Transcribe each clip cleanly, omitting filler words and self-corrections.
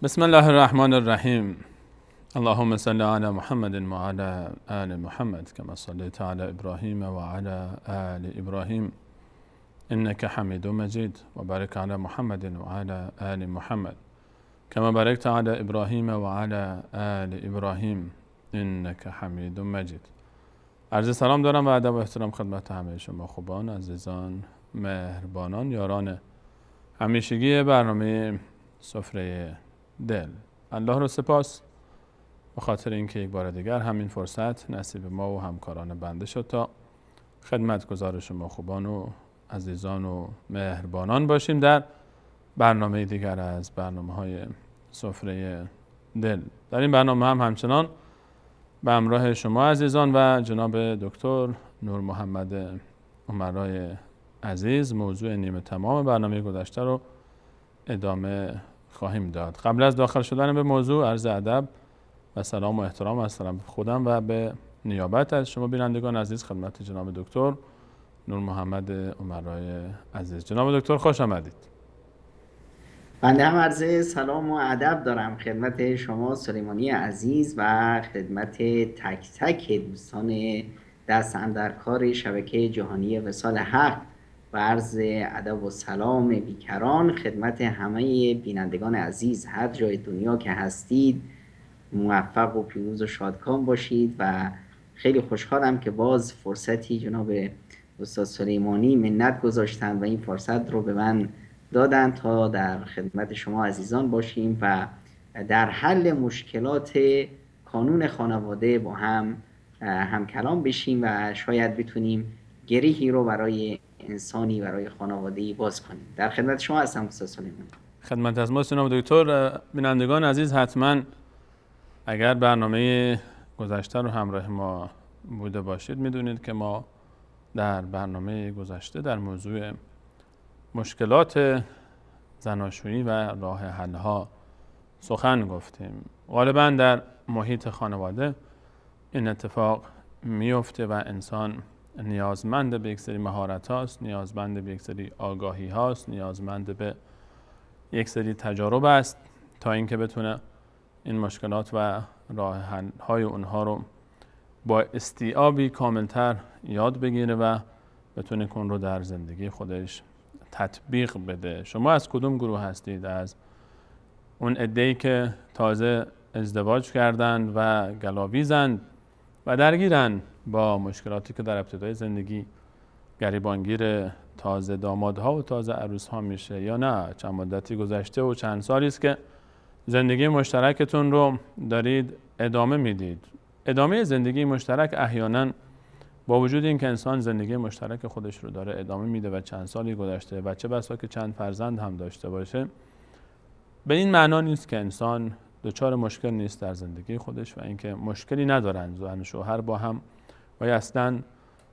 بسم الله الرحمن الرحیم. اللهم صل علی محمد و علی آل محمد كما صليت على ابراهیم و علی آل ابراهیم انك حمید مجید و بارک علی محمد و علی آل محمد كما بارکت علی ابراهیم و علی آل ابراهیم انك حمید مجید. عرض سلام دارم و ادب و احترام خدمت همه شما خوبان، عزیزان، مهربانان، یاران همیشگی برنامه سفره دل. الله رو سپاس به خاطر اینکه یک بار دیگر همین فرصت نصیب ما و همکاران بنده شد تا خدمتگزار شما خوبان و عزیزان و مهربانان باشیم در برنامه دیگر از برنامه‌های سفره دل. در این برنامه هم همچنان به همراه شما عزیزان و جناب دکتر نور محمد عمرای عزیز موضوع نیمه تمام برنامه گذشته رو ادامه خواهیم داد. قبل از داخل شدن به موضوع عرض ادب و سلام و احترام از طرف خودم و به نیابت از شما بینندگان عزیز خدمت جناب دکتر نور محمد عمرای عزیز. جناب دکتر خوش آمدید. بنده هم عرض سلام و ادب دارم خدمت شما سلیمانی عزیز و خدمت تک تک دوستان دست اندر کار شبکه جهانی وصال حق و عرض ادب و سلام بیکران خدمت همه بینندگان عزیز هر جای دنیا که هستید. موفق و پیروز و شادکام باشید و خیلی خوشحالم که باز فرصتی جناب استاد سلیمانی منت گذاشتن و این فرصت رو به من دادن تا در خدمت شما عزیزان باشیم و در حل مشکلات کانون خانواده با هم کلام بشیم و شاید بتونیم گریهی رو برای انسانی برای خانواده‌ای باز کنیم. در خدمت شما هستم استاد سلیمانی. خدمت از ما جناب دکتر. بینندگان عزیز حتما اگر برنامه گذشته رو همراه ما بوده باشید میدونید که ما در برنامه گذشته در موضوع مشکلات زناشویی و راه حل‌ها سخن گفتیم. غالبا در محیط خانواده این اتفاق میفته و انسان نیازمند به یک سری مهارت هاست، نیازمند به یک سری آگاهی هاست، نیازمند به یک سری تجارب است تا اینکه بتونه این مشکلات و راه حل های اونها رو با استیعابی کاملتر یاد بگیره و بتونه اون رو در زندگی خودش تطبیق بده. شما از کدوم گروه هستید؟ از اون عده‌ای که تازه ازدواج کردند و گلاویزند و درگیرن با مشکلاتی که در ابتدای زندگی گریبانگیر تازه دامادها و تازه عروسها میشه، یا نه چند مدتی گذشته و چند سالی است که زندگی مشترکتون رو دارید ادامه میدید؟ ادامه زندگی مشترک احیانا با وجود اینکه انسان زندگی مشترک خودش رو داره ادامه میده و چند سالی گذشته و چه بسا که چند فرزند هم داشته باشه، به این معنا نیست که انسان دچار مشکل نیست در زندگی خودش و اینکه مشکلی ندارن زن و شوهر با هم و اصلا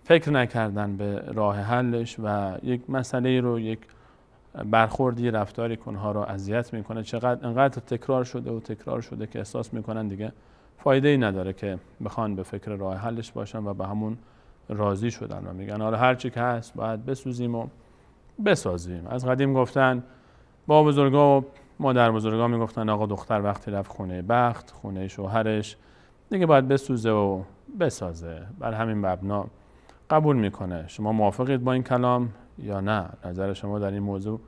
فکر نکردن به راه حلش و یک مسئله رو، یک برخوردی، رفتاری که اونها رو اذیت میکنه انقدر تکرار شده که احساس میکنن دیگه فایده ای نداره که بخوان به فکر راه حلش باشن و به همون راضی شدن و میگن حالا هر چی که هست باید بسوزیم و بسازیم. از قدیم گفتن با بزرگا و مادر بزرگا میگفتن آقا دختر وقتی رفت خونه بخت، خونه شوهرش، دیگه باید بسوزه و بسازه. بر همین مبنا قبول میکنه. شما موافقید با این کلام یا نه؟ نظر شما در این موضوع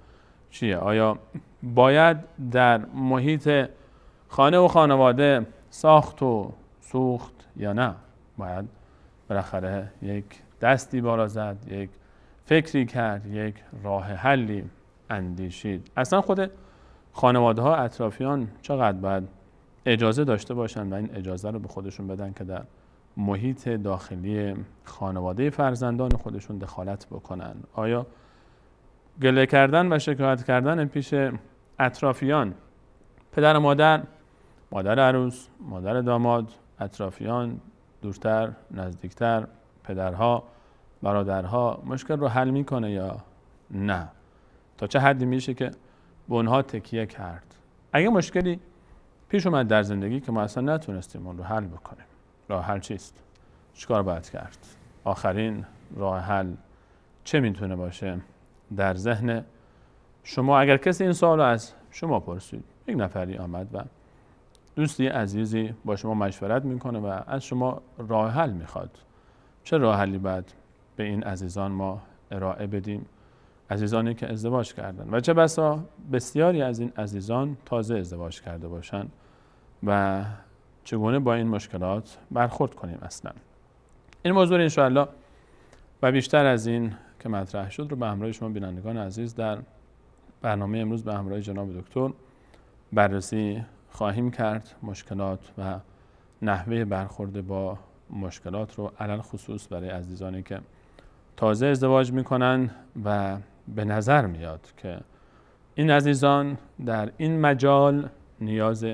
چیه؟ آیا باید در محیط خانه و خانواده ساخت و سوخت یا نه؟ باید بالاخره یک دستی بالا زد، یک فکری کرد، یک راه حلی اندیشید. اصلا خود خانواده ها، اطرافیان چقدر باید اجازه داشته باشن و این اجازه رو به خودشون بدن که در محیط داخلی خانواده فرزندان خودشون دخالت بکنن؟ آیا گله کردن و شکایت کردن پیش اطرافیان، پدر و مادر عروس، مادر داماد، اطرافیان، دورتر، نزدیکتر، پدرها، برادرها، مشکل رو حل میکنه یا نه؟ تا چه حدی میشه که به اونها تکیه کرد؟ اگه مشکلی پیش اومد در زندگی که ما اصلا نتونستیم اون رو حل بکنیم، راه حل چیست؟ چیکار باید کرد؟ آخرین راه حل چه میتونه باشه در ذهن شما؟ اگر کسی این سوال رو از شما پرسید، یک نفری آمد و دوستی عزیزی با شما مشورت میکنه و از شما راه حل میخواد. چه راه حلی باید به این عزیزان ما ارائه بدیم؟ عزیزانی که ازدواج کردن و چه بسا بسیاری از این عزیزان تازه ازدواج کرده باشن و چگونه با این مشکلات برخورد کنیم اصلا. این موضوع انشاءالله و بیشتر از این که مطرح شد رو به همراه شما بینندگان عزیز در برنامه امروز به همراه جناب دکتر بررسی خواهیم کرد. مشکلات و نحوه برخورد با مشکلات رو علل خصوص برای عزیزانی که تازه ازدواج میکنن و به نظر میاد که این عزیزان در این مجال نیاز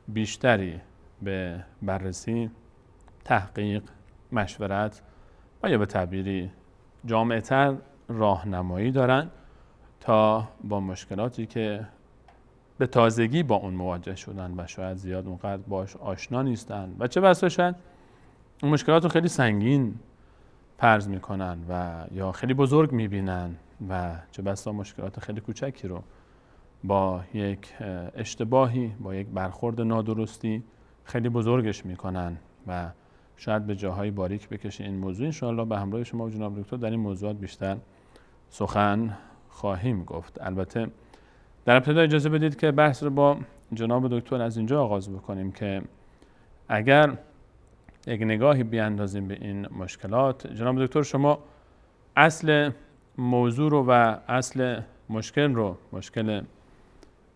بیشتری به بررسی، تحقیق، مشورت و یا به تعبیری جامع‌تر راهنمایی دارن تا با مشکلاتی که به تازگی با اون مواجه شدن و شاید زیاد اونقدر باش آشنا نیستن و چه بسا شاید اون مشکلات رو خیلی سنگین فرض میکنن و یا خیلی بزرگ میبینن و چه بسا مشکلات خیلی کوچکی رو با یک اشتباهی، با یک برخورد نادرستی خیلی بزرگش میکنن و شاید به جاهای باریک بکشه. این موضوع انشاءالله به همراه شما و جناب دکتر در این موضوعات بیشتر سخن خواهیم گفت. البته در ابتدا اجازه بدید که بحث رو با جناب دکتر از اینجا آغاز بکنیم که اگر یک نگاهی بیاندازیم به این مشکلات، جناب دکتر شما اصل موضوع رو و اصل مشکل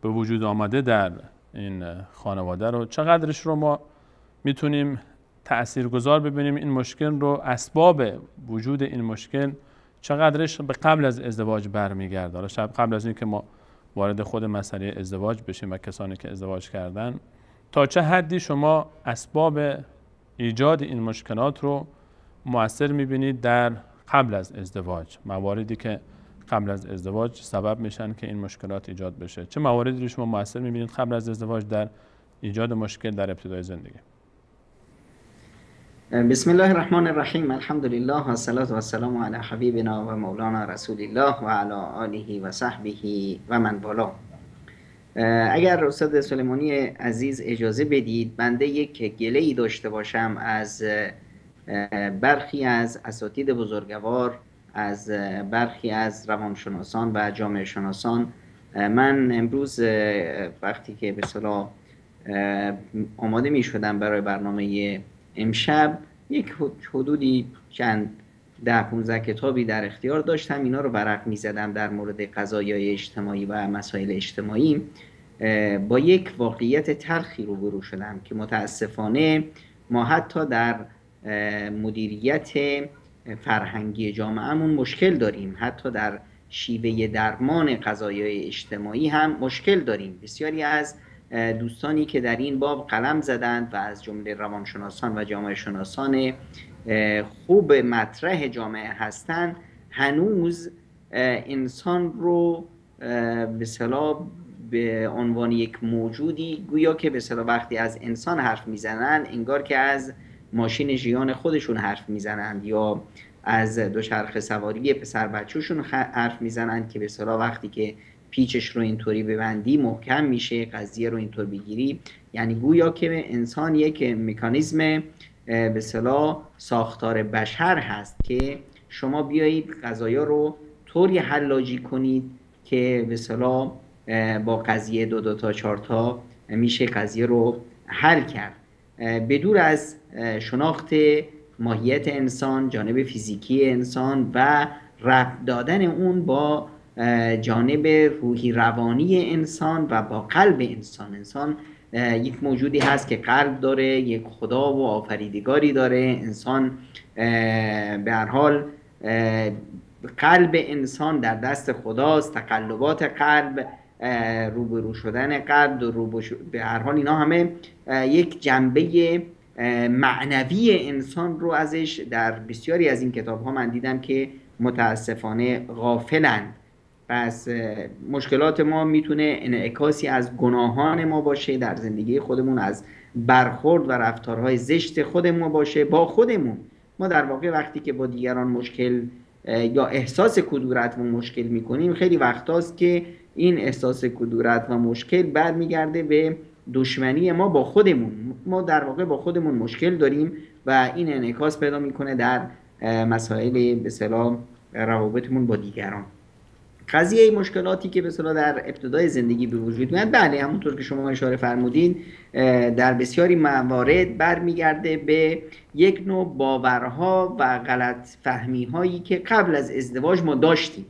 به وجود آمده در این خانواده رو چقدرش رو ما میتونیم تأثیرگذار ببینیم، این مشکل رو، اسباب وجود این مشکل چقدرش به قبل از ازدواج برمیگرده. حالا شاید قبل از این که ما وارد خود مسئله ازدواج بشیم و کسانی که ازدواج کردن، تا چه حدی شما اسباب ایجاد این مشکلات رو مؤثر میبینید در قبل از ازدواج، مواردی که قبل از ازدواج سبب میشن که این مشکلات ایجاد بشه؟ چه مواردی رو شما مؤثر میبینید قبل از ازدواج در ایجاد مشکل در ابتدای زندگی؟ بسم الله الرحمن الرحیم. الحمد لله و الصلاة و السلام علی حبیبنا و مولانا رسول الله و علی آله و صحبه و من والا. اگر استاد سلیمانی عزیز اجازه بدید بنده یک گله‌ای داشته باشم از برخی از اساتید بزرگوار، از برخی از روانشناسان و جامعه شناسان. من امروز وقتی که به اصطلاح آماده می شدم برای برنامه امشب، یک حدودی چند 10-15 کتابی در اختیار داشتم، اینا رو ورق می زدم در مورد قضایای اجتماعی و مسائل اجتماعی. با یک واقعیت تلخی روبرو شدم که متاسفانه ما حتی در مدیریت فرهنگی جامعهمون مشکل داریم، حتی در شیوه درمان قضایای اجتماعی هم مشکل داریم. بسیاری از دوستانی که در این باب قلم زدند و از جمله روانشناسان و جامعه شناسان خوب مطرح جامعه هستند، هنوز انسان رو به اصطلاح به عنوان یک موجودی، گویا که به اصطلاح وقتی از انسان حرف میزنن انگار که از ماشین ژیان خودشون حرف میزنند یا از دوچرخه سواری پسر بچه‌شون حرف میزنند که به اصطلاح وقتی که پیچش رو اینطوری ببندی محکم میشه، قضیه رو اینطور بگیری. یعنی گویا که انسان یک مکانیزم به اصطلاح ساختار بشر هست که شما بیایید قضایا رو طوری حلاجی کنید که به اصطلاح با قضیه 2 تا 4 تا میشه قضیه رو حل کرد. بدور از شناخت ماهیت انسان، جانب فیزیکی انسان و ربط دادن اون با جانب روحی روانی انسان و با قلب انسان. انسان یک موجودی هست که قلب داره، یک خدا و آفریدگاری داره. انسان به هر حال قلب انسان در دست خداست، تقلبات قلب، روبرو شدن قلب به هر حال اینا همه یک جنبه معنوی انسان رو ازش در بسیاری از این کتاب ها من دیدم که متاسفانه غافلند. پس مشکلات ما میتونه انعکاسی از گناهان ما باشه در زندگی خودمون، از برخورد و رفتارهای زشت خودمون باشه با خودمون. ما در واقع وقتی که با دیگران مشکل یا احساس کدورت و مشکل میکنیم، خیلی وقتاست که این احساس کدورت و مشکل برمیگرده به دشمنی ما با خودمون. ما در واقع با خودمون مشکل داریم و این انعکاس پیدا میکنه در مسائل به اصطلاح روابطمون با دیگران. قضیه مشکلاتی که به اصطلاح در ابتدای زندگی به وجود میاد، بله همونطور که شما اشاره فرمودین، در بسیاری موارد برمیگرده به یک نوع باورها و غلط فهمی هایی که قبل از ازدواج ما داشتیم.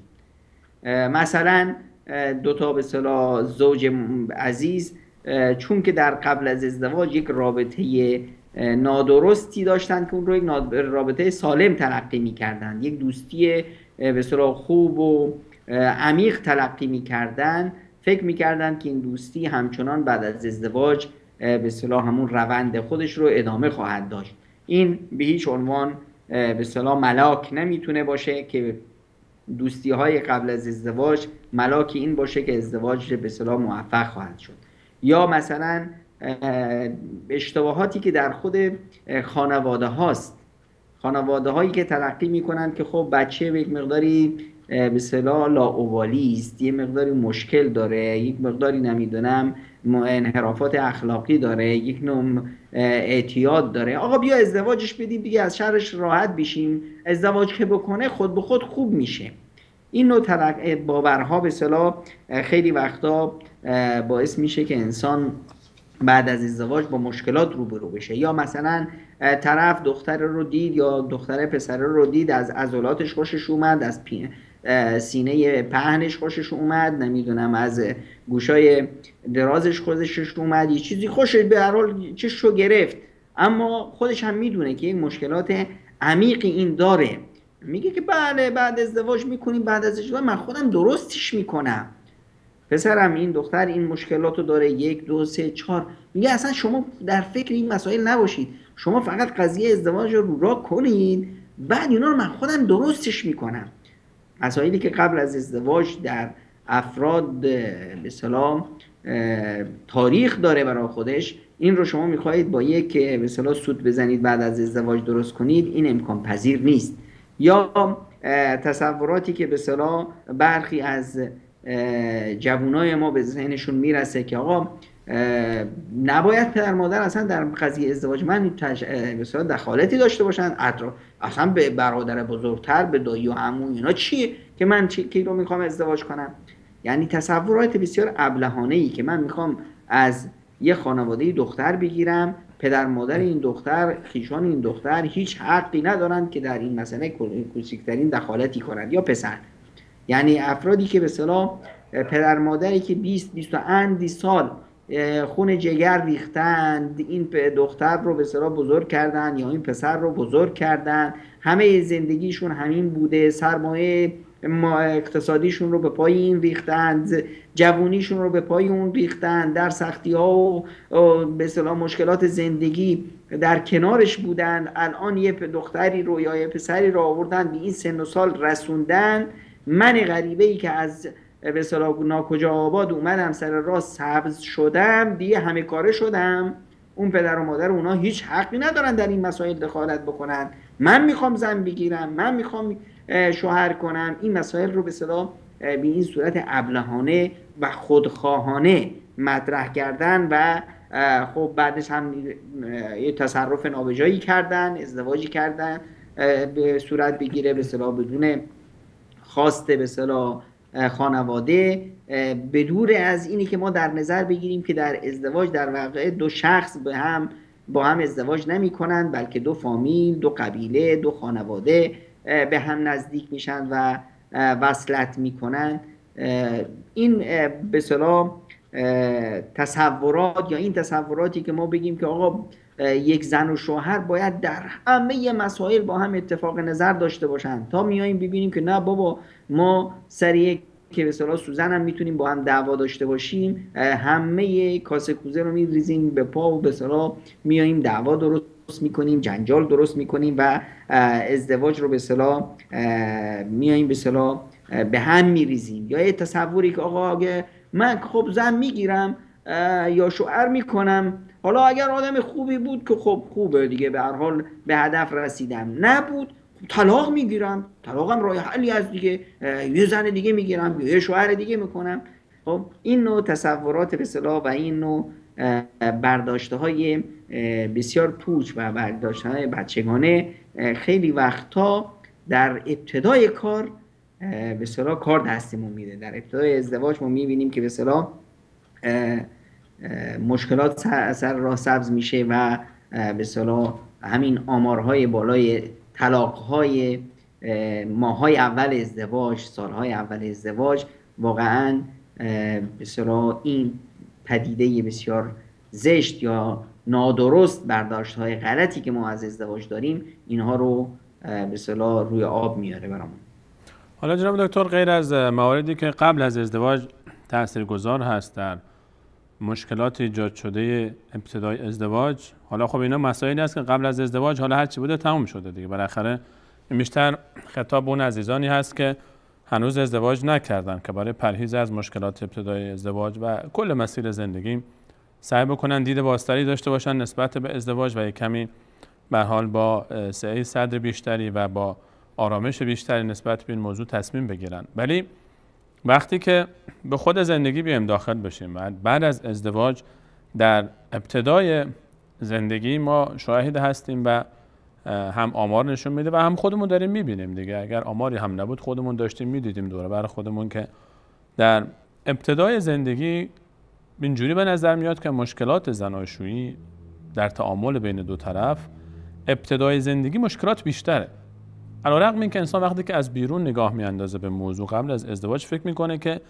مثلا دو تا به اصطلاح زوج عزیز چون که در قبل از ازدواج یک رابطه نادرستی داشتند که اون رو یک رابطه سالم تلقی می‌کردند، یک دوستی به اصطلاح خوب و عمیق تلقی می‌کردند، فکر می‌کردند که این دوستی همچنان بعد از ازدواج به اصطلاح همون روند خودش رو ادامه خواهد داشت. این به هیچ عنوان به اصطلاح ملاک نمیتونه باشه که دوستی های قبل از ازدواج ملاک این باشه که ازدواج به اصطلاح موفق خواهد شد. یا مثلا اشتباهاتی که در خود خانواده هاست، خانواده هایی که تلقی میکنن که خب بچه به یک مقداری به اصطلاح لاابالی است، یه مقداری مشکل داره، یک مقداری نمیدونم انحرافات اخلاقی داره، یک نوع اعتیاد داره، آقا بیا ازدواجش بدیم دیگه از شرش راحت بشیم، ازدواج که بکنه خود به خود خوب میشه. این نوع باورها به اصطلاح خیلی وقتا باعث میشه که انسان بعد از ازدواج با مشکلات روبرو بشه. یا مثلا طرف دختر رو دید یا دختر پسر رو دید، از عضلاتش خوشش اومد، از سینه پهنش خوشش اومد، نمیدونم از گوشای درازش خوشش اومد، یه چیزی خوشش به هر حال چششو گرفت، اما خودش هم میدونه که یک مشکلات عمیقی این داره. میگه که بله بعد ازدواج میکنیم، بعد از ازدواج من خودم درستش میکنم. پسرم این دختر این مشکلات رو داره، 1 2 3 4. میگه اصلا شما در فکر این مسائل نباشید، شما فقط قضیه ازدواج رو راه کنید، بعد اینا رو من خودم درستش میکنم. مسائلی که قبل از ازدواج در افراد به اصطلاح تاریخ داره برای خودش، این رو شما میخواهید با یک به اصطلاح سوت بزنید بعد از ازدواج درست کنید، این امکان پذیر نیست. یا تصوراتی که به اصطلاح برخی از جوانای ما به ذهنشون میرسه که آقا نباید پدر مادر اصلا در قضیه ازدواج من به اصطلاح دخالتی داشته باشن، اصلا به برادر بزرگتر، به دایی و عمو، اینا چیه که من کی رو میخوام ازدواج کنم؟ یعنی تصورات بسیار ابلهانه‌ای که من میخوام از یه خانواده دختر بگیرم، پدر مادر این دختر، خویشان این دختر هیچ حقی ندارن که در این مسئله کوچکترین دخالتی کنند. یا پسر، یعنی افرادی که به اصطلاح پدر مادری که 20 اندی سال خون جگر ریختند، این دختر رو به اصطلاح بزرگ کردن یا این پسر رو بزرگ کردن، همه زندگیشون همین بوده، سرمایه اقتصادیشون رو به پای این ریختند، جوونیشون رو به پای اون ریختند، در سختی ها و به اصطلاح مشکلات زندگی در کنارش بودند، الان یه دختری رو یا یه پسری رو آوردن به این سن و سال رسوندن، من غریبه ای که از به اصطلاح ناکجا آباد اومدم سر راه سبز شدم، دیگه همه کاره شدم، اون پدر و مادر اونا هیچ حقی ندارن در این مسائل دخالت بکنن، من میخوام زن بگیرم، من میخوام شوهر کنم. این مسائل رو به اصطلاح به این صورت ابلهانه و خودخواهانه مطرح کردن و خب بعدش هم یه تصرف نابجایی کردن، ازدواجی کردن به صورت بگیره به اصطلاح بدون خواست به اصطلاح خانواده، بدور از اینی که ما در نظر بگیریم که در ازدواج در واقع دو شخص با هم ازدواج نمی کنند، بلکه دو فامیل، دو قبیله، دو خانواده به هم نزدیک میشن و وصلت میکنن. این به اصطلاح تصورات یا این تصوراتی که ما بگیم که آقا یک زن و شوهر باید در همه مسائل با هم اتفاق نظر داشته باشن، تا میاییم ببینیم که نه بابا ما سریع که به اصطلاح سوزن هم میتونیم با هم دعوا داشته باشیم، همه کاسه کوزه رو میریزیم به پا و به اصطلاح میاییم دعوا درست میکنیم، جنجال درست میکنیم و ازدواج رو به اصطلاح میاییم به اصطلاح به هم میریزیم. یا یه تصوری که آقا اگه من خب زن میگیرم یا شوهر میکنم، حالا اگر آدم خوبی بود که خب خوبه دیگه، به هر حال به هدف رسیدم، نبود طلاق میگیرم، طلاقم راه حلی از دیگه، یه زن دیگه میگیرم یا یه شوهر دیگه میکنم. خب این نوع تصورات به اصطلاح و این نوع برداشته های بسیار پوچ و برداشته های بچگانه خیلی وقتا در ابتدای کار به اصطلاح کار دستمون میده. در ابتدای ازدواج ما میبینیم که به اصطلاح مشکلات سر راه سبز میشه و به اصطلاح همین آمارهای بالای طلاقهای ماهای اول ازدواج، سالهای اول ازدواج، واقعا به اصطلاح این پدیده بسیار زشت یا نادرست، برداشت‌های غلطی که ما از ازدواج داریم، اینها رو به اصطلاح روی آب میاره برامون. حالا جناب دکتر، غیر از مواردی که قبل از ازدواج تاثیرگذار هست در مشکلات ایجاد شده ابتدای ازدواج، حالا خب اینا مسائلی است که قبل از ازدواج حالا هر چی بوده تموم شده دیگه، بالاخره این بیشتر خطاب اون عزیزانی هست که هنوز ازدواج نکردن که برای پرهیز از مشکلات ابتدای ازدواج و کل مسیر زندگی سعی بکنن دید بازتری داشته باشن نسبت به ازدواج و یک کمی به حال با سعه صدر بیشتری و با آرامش بیشتری نسبت به این موضوع تصمیم بگیرن. ولی وقتی که به خود زندگی بیایم داخل بشیم و بعد از ازدواج در ابتدای زندگی ما شاهد هستیم و هم آمار نشون میده و هم خودمون داریم میبینیم دیگه، اگر آماری هم نبود خودمون داشتیم میدیدیم دوره بر خودمون که در ابتدای زندگی اینجوری به نظر میاد که مشکلات زناشویی در تعامل بین دو طرف ابتدای زندگی مشکلات بیشتره. علیرغم این که انسان وقتی که از بیرون نگاه میاندازه به موضوع قبل از ازدواج فکر میکنه که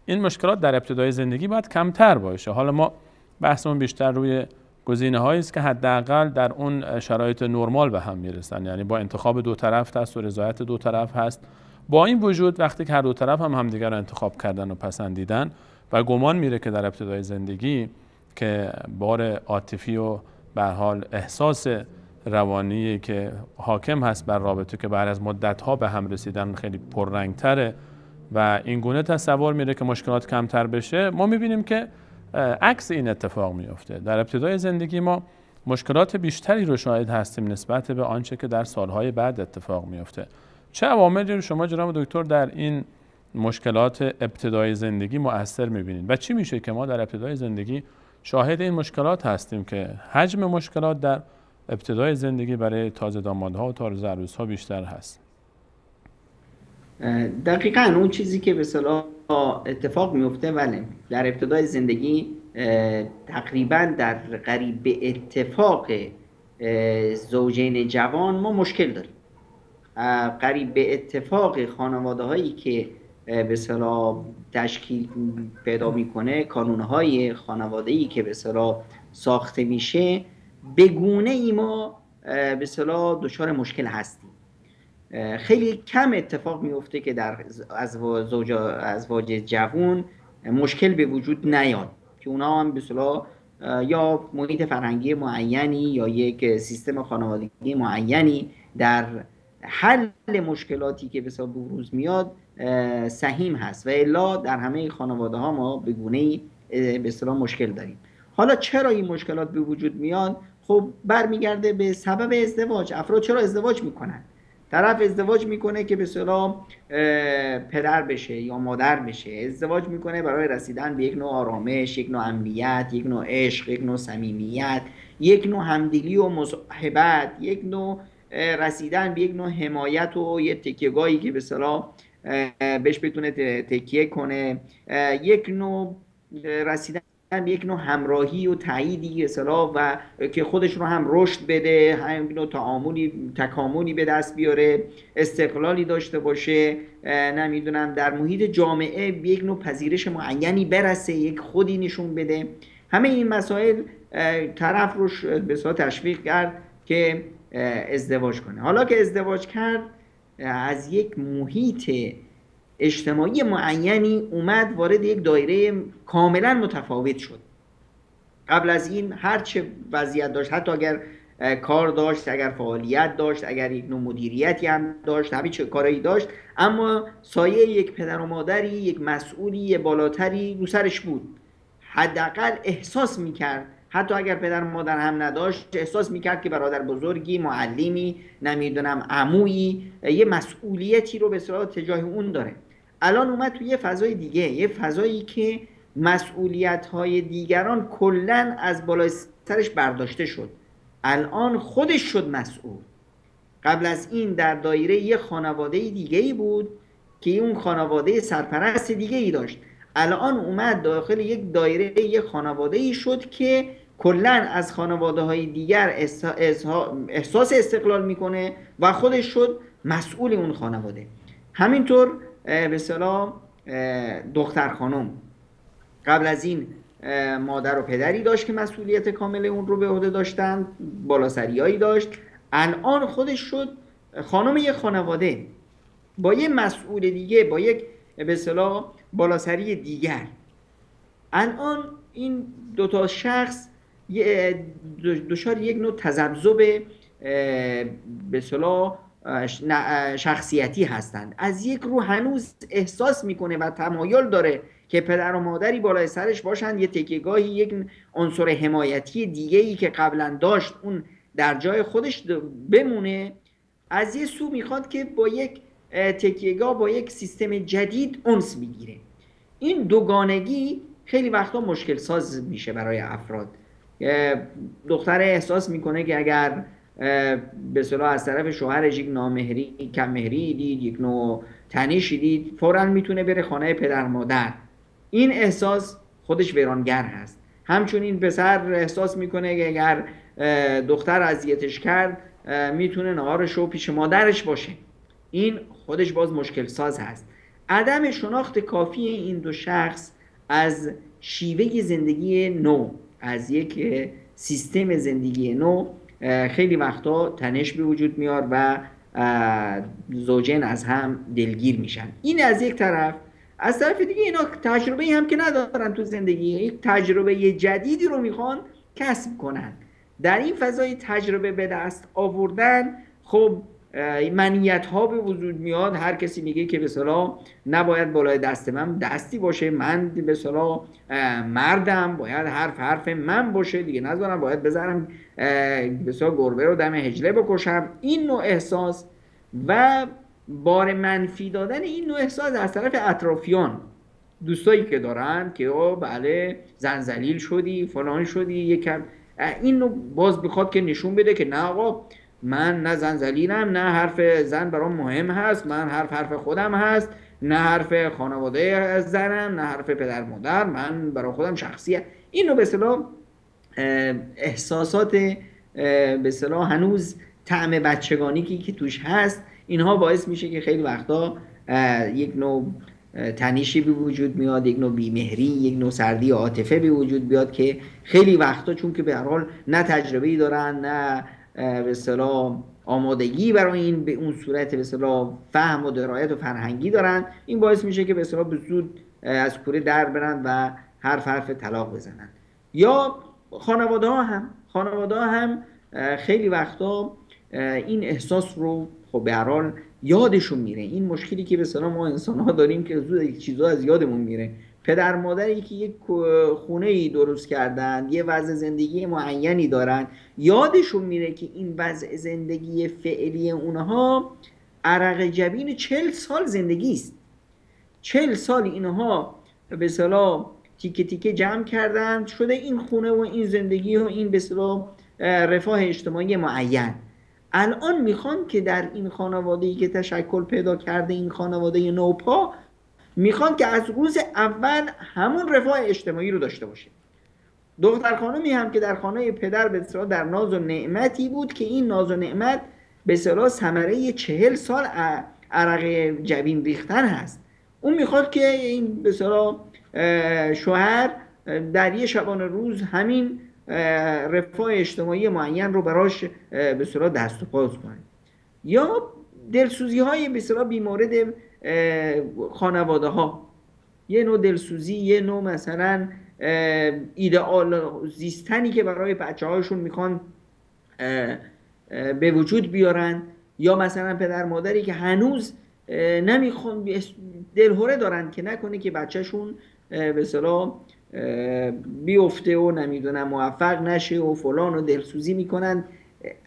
این مشکلات در ابتدای زندگی باید کمتر باشه. حالا ما بحثمون بیشتر روی گزینه‌هایی است که حداقل در اون شرایط نرمال به هم میرسن، یعنی با انتخاب دو طرف هست و رضایت دو طرف هست. با این وجود وقتی که هر دو طرف هم همدیگر رو انتخاب کردن و پسندیدن و گمان میره که در ابتدای زندگی که بار عاطفی و به هر حال احساس روانی که حاکم هست بر رابطه که بعد از مدت‌ها به هم رسیدن خیلی پررنگ‌تره و این گونه تصور میره که مشکلات کمتر بشه، ما میبینیم که عکس این اتفاق میفته. در ابتدای زندگی ما مشکلات بیشتری رو شاهد هستیم نسبت به آنچه که در سالهای بعد اتفاق میفته. چه عواملی رو شما جناب دکتر در این مشکلات ابتدای زندگی مؤثر میبینید و چی میشه که ما در ابتدای زندگی شاهد این مشکلات هستیم که حجم مشکلات در ابتدای زندگی برای تازه دامادها و تازه عروس‌ها بیشتر هست؟ دقیقاً اون چیزی که به اصطلاح اتفاق میفته ولی در ابتدای زندگی تقریباً در قریب به اتفاق زوجین جوان ما مشکل داریم. قریب به اتفاق خانواده هایی که به اصطلاح تشکیل پیدا میکنه، کانونهای خانواده‌ای که به اصطلاح ساخته میشه، به گونه ای ما به اصطلاح دچار مشکل هستیم. خیلی کم اتفاق میفته که در ازواج جوان مشکل به وجود نیاد که اونا هم به اصطلاح یا محیط فرهنگی معینی یا یک سیستم خانوادگی معینی در حل مشکلاتی که به اصطلاح بروز میاد سهیم هست و الا در همه خانواده ها ما به گونه‌ای به اصطلاح مشکل داریم. حالا چرا این مشکلات به وجود میاد؟ خب برمیگرده به سبب ازدواج. افراد چرا ازدواج میکنن؟ طرف ازدواج میکنه که به اصطلاح پدر بشه یا مادر بشه، ازدواج میکنه برای رسیدن به یک نوع آرامش، یک نوع امنیت، یک نوع عشق، یک نوع صمیمیت، یک نوع همدلی و مصاحبت، یک نوع رسیدن به یک نوع حمایت و یک تکیه‌گاهی که به اصطلاح بهش بتونه تکیه کنه، یک نوع رسیدن به یک نوع همراهی و تاییدی اصطلاح و که خودش رو هم رشد بده، هم نوع تکاملی به دست بیاره، استقلالی داشته باشه، نمیدونم در محیط جامعه به یک نوع پذیرش معینی برسه، یک خودی نشون بده. همه این مسائل طرف رو به اصطلاح تشویق کرد که ازدواج کنه. حالا که ازدواج کرد، از یک محیط اجتماعی معینی اومد وارد یک دایره کاملا متفاوت شد. قبل از این هر چه وضعیت داشت، حتی اگر کار داشت، اگر فعالیت داشت، اگر یک نوع مدیریتی هم داشت، همه چه کارایی داشت، اما سایه یک پدر و مادری، یک مسئولی بالاتری رو سرش بود. حداقل احساس میکرد، حتی اگر پدر و مادر هم نداشت، احساس میکرد که برادر بزرگی، معلمی، نمیدونم عمویی، یه مسئولیتی رو به اصطلاح تجاه اون داره. الان اومد توی یه فضای دیگه، یه فضایی که مسئولیت‌های دیگران کلاً از بالای سرش برداشته شد. الان خودش شد مسئول. قبل از این در دایره یه خانواده دیگه ای بود که اون خانواده سرپرست دیگه ای داشت. الان اومد داخل یک دایره یه خانواده ای شد که کلا از خانواده های دیگر احساس استقلال میکنه و خودش شد مسئول اون خانواده. همینطور به اصطلاح دختر خانم قبل از این مادر و پدری داشت که مسئولیت کامل اون رو به عهده داشتن، بالاسریایی داشت. الان خودش شد خانم یک خانواده با یه مسئول دیگه، با یک به اصطلاح بالاسری دیگر. الان این دو تا شخص دچار یک نوع تذبذب به اصطلاح شخصیتی هستند. از یک رو هنوز احساس میکنه و تمایل داره که پدر و مادری بالای سرش باشن، یه تکیهگاهی، یک عنصر حمایتی دیگه‌ای که قبلا داشت اون در جای خودش بمونه. از یه سو میخواد که با یک تکیهگاه، با یک سیستم جدید انس بگیره. این دوگانگی خیلی وقتا مشکل ساز میشه برای افراد. دختر احساس میکنه که اگر به اصطلاح از طرف شوهرش یک نامهری، کم مهری دید، یک نوع تنشی دید، فوراً میتونه بره خانه پدر مادر. این احساس خودش ویرانگر هست. همچنین پسر احساس میکنه که اگر دختر اذیتش کرد میتونه نهارش رو پیش مادرش باشه. این خودش باز مشکل ساز هست. عدم شناخت کافی این دو شخص از شیوه زندگی نو، از یک سیستم زندگی نو، خیلی وقتا تنش به وجود میاد و زوجین از هم دلگیر میشن. این از یک طرف. از طرف دیگه اینا تجربه هم که ندارن تو زندگی، یک تجربه جدیدی رو میخوان کسب کنن. در این فضای تجربه به دست آوردن، خب منیت ها به وجود میاد. هر کسی میگه که به اصطلاح نباید بالای دست من دستی باشه، من به اصطلاح مردم، باید حرف من باشه دیگه، نذارم باید بذارم به اصطلاح گربه رو دم حجله بکشم. این نوع احساس و بار منفی دادن این نوع احساس از طرف اطرافیان، دوستایی که دارن که بله زن ذلیل شدی، فلان شدی، یکم این رو باز بخواد که نشون بده که نه آقا، من نه زن ذلیلم، نه حرف زن برام مهم هست، من حرف خودم هست، نه حرف خانواده از زنم، نه حرف پدر مادر، من برای خودم شخصیه. این رو به اصطلاح احساسات به اصطلاح هنوز طعم بچگانی که توش هست، اینها باعث میشه که خیلی وقتا یک نوع تنشی به وجود میاد، یک نوع بیمهری، یک نوع سردی عاطفه به وجود بیاد که خیلی وقتا چون که به هر حال نه تجربه‌ای دارن، نه به اصطلاح آمادگی برای این به اون صورت به اصطلاح فهم و درایت و فرهنگی دارن، این باعث میشه که به اصطلاح به زود از کوره در برن و حرف طلاق بزنن. یا خانواده ها هم خیلی وقتا این احساس رو خب به هر حال یادشون میره. این مشکلی که به اصطلاح ما انسان ها داریم که زود یک چیزا از یادمون میره. پدر مادری که یک خونه ای درست کردن، یه وضع زندگی معینی دارن، یادشون میره که این وضع زندگی فعلی اونها عرق جبین 40 سال زندگی است. 40 سال اینها به اصطلاح تیکه تیکه جمع کردن شده این خونه و این زندگی و این به اصطلاح رفاه اجتماعی معین. الان میخوان که در این خانواده‌ای که تشکل پیدا کرده، این خانواده نوپا، میخوان که از روز اول همون رفاه اجتماعی رو داشته باشه. دختر خانمی هم که در خانه پدر به اصطلاح در ناز و نعمتی بود که این ناز و نعمت به اصطلاح ثمره 40 سال عرق جبین ریختن هست. اون میخواد که این به اصطلاح شوهر در یه شبانه روز همین رفاه اجتماعی معین رو براش به اصطلاح دست و پاز کنه. یا دلسوزی های به اصطلاح بیمورد خانواده ها، یه نوع دلسوزی، یه نوع مثلا ایدئال زیستنی که برای بچه هاشون میخوان به وجود بیارن، یا مثلا پدر مادری که هنوز نمیخوان، دلهوره دارن که نکنه که بچهشون به اصطلاح بیفته و نمیدونم موفق نشه و فلان، و دلسوزی میکنن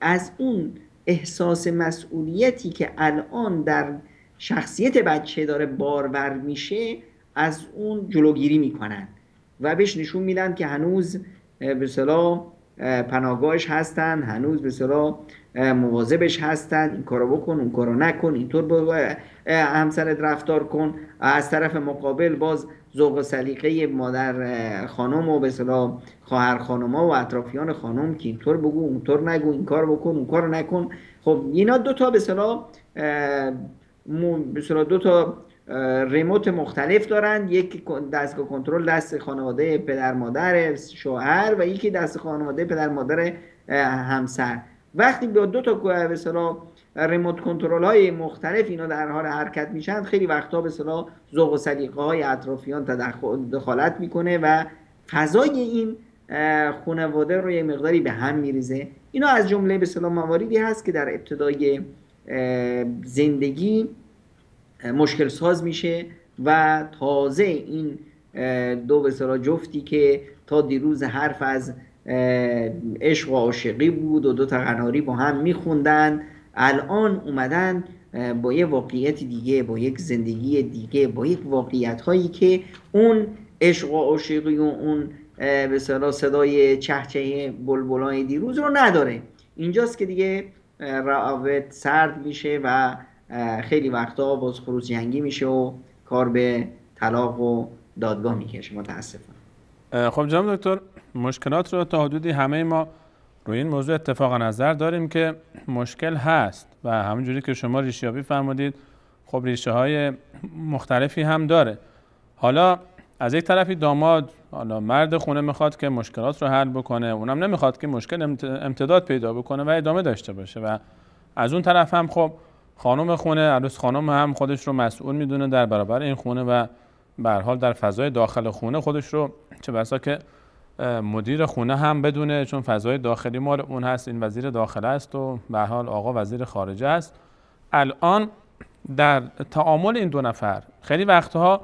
از اون احساس مسئولیتی که الان در شخصیت بچه داره بارور میشه از اون جلوگیری میکنن و بهش نشون میدن که هنوز به اصطلاح پناهگاهش هستن، هنوز به اصطلاح مواظبش هستن، این کارو بکن اون کارو نکن، اینطور با همسرت رفتار کن. از طرف مقابل باز ذوق و سلیقه مادر خانم و به اصطلاح خواهر خانوما و اطرافیان خانم که اینطور بگو اونطور نگو، این کار بکن اون کار نکن. خب اینا دو تا به اصطلاح دو تا ریموت مختلف دارن، یک دستگاه کنترل دست خانواده پدر مادر شوهر و یکی دست خانواده پدر مادر همسر. وقتی با دو تا به اصطلاح ریموت کنترل های مختلف اینا در حال حرکت میشن، خیلی وقتا به اصطلاح ذوق و سلیقه های اطرافیان دخالت میکنه و فضای این خانواده رو یه مقداری به هم میریزه. اینا از جمله به اصطلاح مواردی هست که در ابتدای زندگی مشکل ساز میشه و تازه این دو به اصطلاح جفتی که تا دیروز حرف از عشق و عاشقی بود و دو تا قناری با هم میخوندن، الان اومدن با یه واقعیت دیگه، با یک زندگی دیگه، با یک واقعیت هایی که اون عشق و عاشقی و اون به اصطلاح صدای چهچه بلبلای دیروز رو نداره. اینجاست که دیگه روابط سرد میشه و خیلی وقتا باز خروج جنگی میشه و کار به طلاق و دادگاه میکشه متاسفانه. خب جناب دکتر، مشکلات رو تا حدودی همه ما روی این موضوع اتفاق نظر داریم که مشکل هست و همونجوری که شما ریشه‌یابی فرمودید خب ریشه های مختلفی هم داره. حالا از یک طرفی داماد، حالا مرد خونه میخواد که مشکلات رو حل بکنه، اونم نمیخواد که مشکل امتداد پیدا بکنه و ادامه داشته باشه، و از اون طرف هم خب خانم خونه، عروس خانم هم خودش رو مسئول میدونه در برابر این خونه و به هر حال در فضای داخل خونه خودش رو چه بسا که مدیر خونه هم بدونه، چون فضای داخلی مال اون هست، این وزیر داخله است و به هر حال آقا وزیر خارجه است. الان در تعامل این دو نفر خیلی وقتها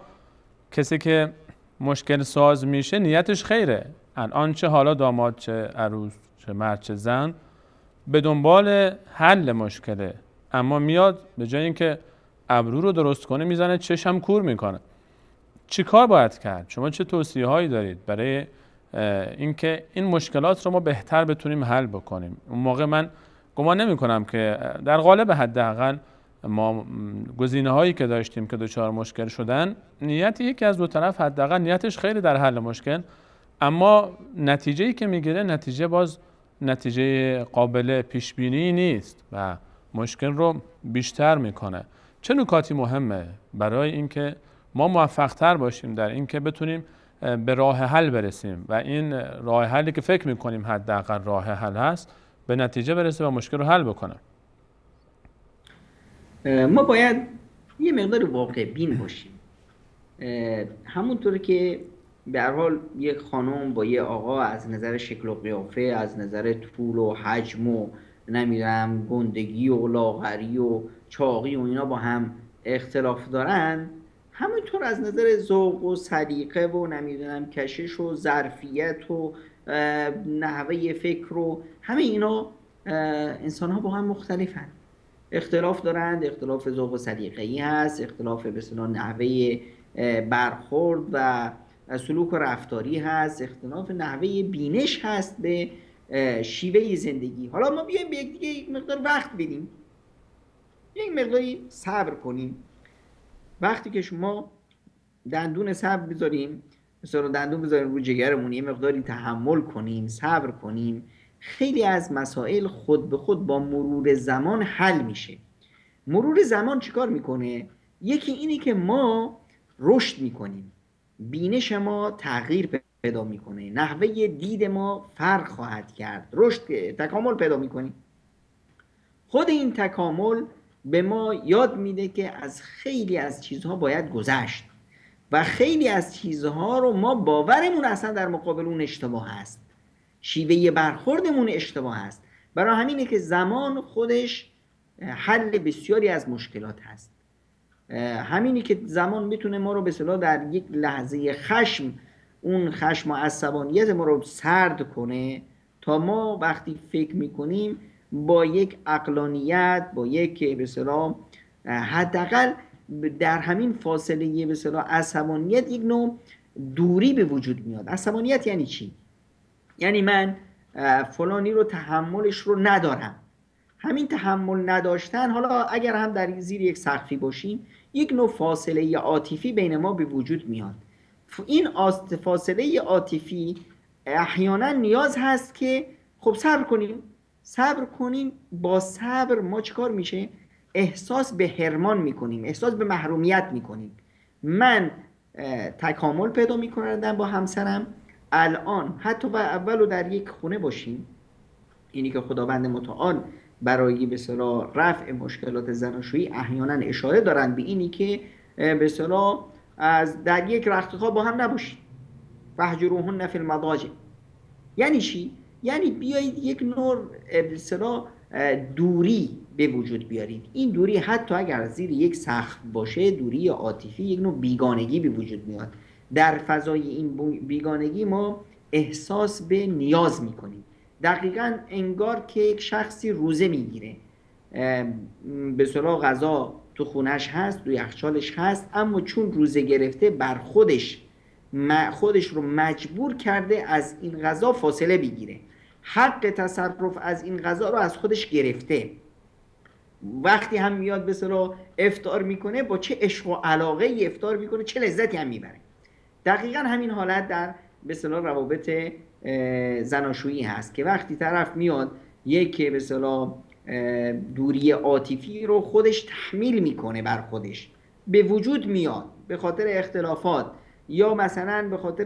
کسی که مشکل ساز میشه نیتش خیره، الان چه حالا داماد چه عروس چه مرد چه زن به دنبال حل مشکله، اما میاد به جای اینکه ابرو رو درست کنه میزنه چشم کور میکنه. چی کار باید کرد؟ شما چه توصیه هایی دارید برای اینکه این مشکلات رو ما بهتر بتونیم حل بکنیم؟ اون موقع من گمان نمی کنم که در قالب حداقل ما گزینه هایی که داشتیم که دچار مشکل شدن، نیت یکی از دو طرف حداقل نیتش خیلی در حل مشکل، اما نتیجه‌ای که میگیره نتیجه باز نتیجه قابل پیش بینی نیست و مشکل رو بیشتر میکنه. چه نکاتی مهمه برای اینکه ما موفق تر باشیم در اینکه بتونیم به راه حل برسیم و این راه حلی که فکر میکنیم حداقل راه حل هست به نتیجه برسه و مشکل رو حل بکنه؟ ما باید یه مقدار واقع بین باشیم. همونطور که به هر حال یک خانم با یه آقا از نظر شکل و قیافه، از نظر طول و حجم و نمیدونم گندگی و لاغری و چاقی و اینا با هم اختلاف دارن، همینطور از نظر ذوق و سلیقه و نمیدونم کشش و ظرفیت و نحوه فکر و همه اینا انسان ها با هم مختلفن، اختلاف دارند، اختلاف ذوق و سلیقه‌ای هست، اختلاف به اصطلاح نحوه برخورد و سلوک و رفتاری هست، اختلاف نحوه بینش هست به شیوه زندگی. حالا ما بیایم به یک مقدار وقت بدیم، یک مقداری صبر کنیم. وقتی که شما دندون صبر بذاریم، مثلا دندون بذاریم رو جگرمون، یه مقداری تحمل کنیم، صبر کنیم، خیلی از مسائل خود به خود با مرور زمان حل میشه. مرور زمان چیکار میکنه؟ یکی اینی که ما رشد میکنیم، بینش ما تغییر پیدا میکنه، نحوه دید ما فرق خواهد کرد، رشد تکامل پیدا میکنیم. خود این تکامل به ما یاد میده که از خیلی از چیزها باید گذشت و خیلی از چیزها رو ما باورمون اصلا در مقابل اون اشتباه هست، شیوه برخوردمون اشتباه هست. برای همینه که زمان خودش حل بسیاری از مشکلات هست. همینی که زمان میتونه ما رو به اصطلاح در یک لحظه خشم، اون خشم و عصبانیت ما رو سرد کنه تا ما وقتی فکر میکنیم با یک عقلانیت، با یک به اصطلاح حداقل در همین فاصله به اصطلاح عصبانیت یک نوع دوری به وجود میاد. عصبانیت یعنی چی؟ یعنی من فلانی رو تحملش رو ندارم. همین تحمل نداشتن، حالا اگر هم در زیر یک سقفی باشیم، یک نوع فاصله عاطفی بین ما به وجود میاد. این فاصله عاطفی احیانا نیاز هست که خب صبر کنیم. با صبر ما چیکار میشه؟ احساس به حرمان میکنیم، احساس به محرومیت میکنیم. من تکامل پیدا میکنم با همسرم. الان حتی اولو در یک خونه باشیم، اینی که خداوند متعال برای به اصطلاح رفع مشکلات زناشویی احیانا اشاره دارند به اینی که به اصطلاح از در یک رختخواب با هم نباشید. فاهجروهن فی المضاجع. یعنی چی؟ یعنی بیایید یک نوع به اصطلاح دوری به وجود بیارید. این دوری حتی اگر زیر یک سقف باشه، دوری عاطفی، یک نوع بیگانگی به وجود میاد. در فضای این بیگانگی ما احساس به نیاز میکنیم. دقیقاً انگار که یک شخصی روزه میگیره، به اصطلاح غذا تو خونش هست، تو یخچالش هست، اما چون روزه گرفته بر خودش رو مجبور کرده از این غذا فاصله بگیره. حق تصرف از این غذا رو از خودش گرفته. وقتی هم میاد به اصطلاح افطار میکنه، با چه عشق و علاقه ای افطار میکنه، چه لذتی هم میبره. دقیقاً همین حالت در به اصطلاح روابط زناشویی هست که وقتی طرف میاد یک به اصطلاح دوری عاطفی رو خودش تحمیل میکنه، بر خودش به وجود میاد به خاطر اختلافات، یا مثلا به خاطر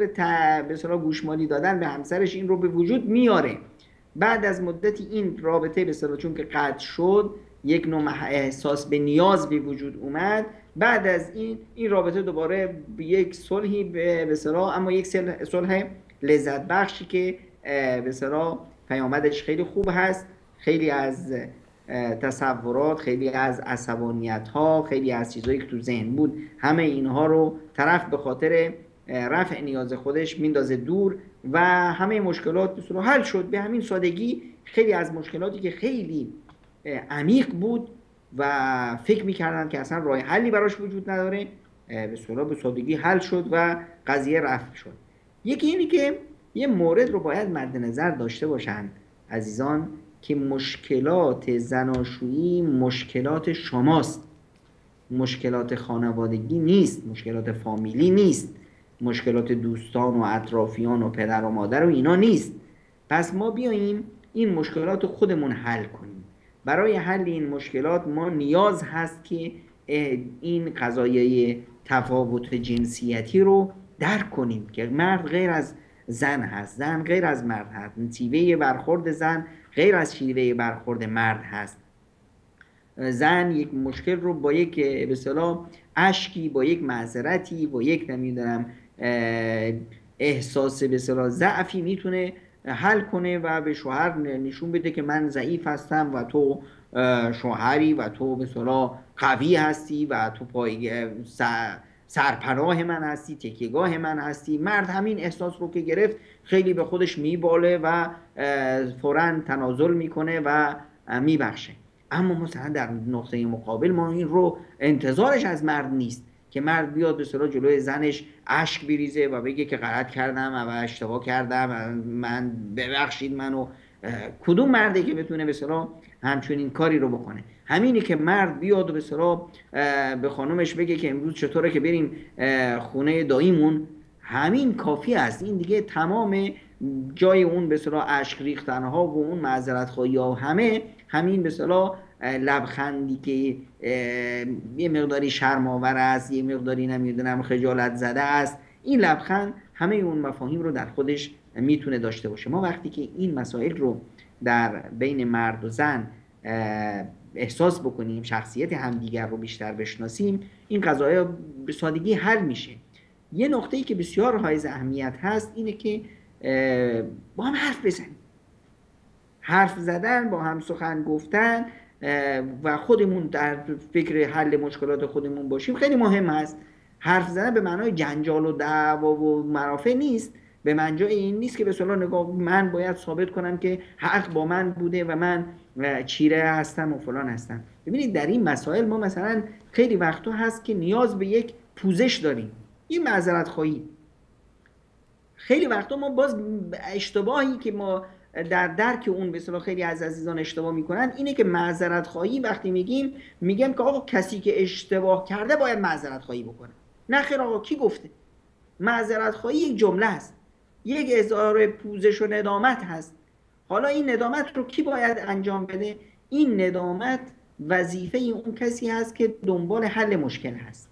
به اصطلاح گوشمالی دادن به همسرش، این رو به وجود میاره. بعد از مدتی این رابطه به اصطلاح چون که قطع شد، یک نوع احساس به نیاز به وجود اومد. بعد از این رابطه دوباره به یک صلحی به اصطلاح، اما یک صلح لذت بخشی که به اصطلاح پیامدش خیلی خوب هست. خیلی از تصورات، خیلی از عصبانیت ها، خیلی از چیزایی که تو ذهن بود، همه اینها رو طرف به خاطر رفع نیاز خودش میندازه دور و همه مشکلات به صورت حل شد. به همین سادگی خیلی از مشکلاتی که خیلی عمیق بود و فکر میکردن که اصلا راه حلی براش وجود نداره، به صورت به سادگی حل شد و قضیه رفع شد. یکی اینی که یه مورد رو باید مد نظر داشته باشن عزیزان، که مشکلات زناشویی مشکلات شماست، مشکلات خانوادگی نیست، مشکلات فامیلی نیست، مشکلات دوستان و اطرافیان و پدر و مادر و اینا نیست. پس ما بیاییم این مشکلات رو خودمون حل کنیم. برای حل این مشکلات ما نیاز هست که این قضایای تفاوت جنسیتی رو درک کنیم که مرد غیر از زن هست، زن غیر از مرد هست، شیوه برخورد زن غیر از شیوه برخورد مرد هست. زن یک مشکل رو با یک به اصطلاح اشکی، با یک معذرتی، با یک نمیدونم احساس به اصطلاح ضعفی میتونه حل کنه و به شوهر نشون بده که من ضعیف هستم و تو شوهری و تو به اصطلاح قوی هستی و تو سرپناه من هستی، تکیهگاه من هستی. مرد همین احساس رو که گرفت خیلی به خودش میباله و فوراً تنازل میکنه و میبخشه. اما مثلا در نقطه مقابل ما این رو انتظارش از مرد نیست که مرد بیاد به اصطلاح جلوی زنش اشک بریزه و بگه که غلط کردم و اشتباه کردم، من ببخشید منو. کدوم مرده که بتونه به اصطلاح همچنین کاری رو بکنه؟ همینی که مرد بیاد و به اصطلاح به خانومش بگه که امروز چطوره که بریم خونه داییمون، همین کافی است. این دیگه تمام جای اون به اصطلاح اشک ریختن ها و اون معذرت خواهی ها، همین به اصطلاح لبخندی که یه مقداری شرم آور است، یه مقداری نمیدونم خجالت زده است، این لبخند همه اون مفاهیم رو در خودش میتونه داشته باشه. ما وقتی که این مسائل رو در بین مرد و زن احساس بکنیم، شخصیت همدیگر رو بیشتر بشناسیم، این قضایا به سادگی حل میشه. یه نقطه‌ای که بسیار حائز اهمیت هست اینه که با هم حرف بزنیم. حرف زدن، با هم سخن گفتن و خودمون در فکر حل مشکلات خودمون باشیم خیلی مهم هست. حرف زدن به معنای جنجال و دعوا و مرافع نیست، به معنای این نیست که به اصطلاح نگاه من باید ثابت کنم که حق با من بوده و من چیره هستم و فلان هستم. ببینید در این مسائل ما مثلا خیلی وقتا هست که نیاز به یک پوزش داریم، این معذرت خواهی. خیلی وقتا ما باز اشتباهی که ما در درک اون به اصطلاح خیلی از عزیزان اشتباه میکنن اینه که معذرت خواهی وقتی میگیم که آقا کسی که اشتباه کرده باید معذرت خواهی بکنه. نه خیر آقا، کی گفته؟ معذرت خواهی یک جمله است، یک اظهار پوزش و ندامت هست. حالا این ندامت رو کی باید انجام بده؟ این ندامت وظیفه اون کسی هست که دنبال حل مشکل هست.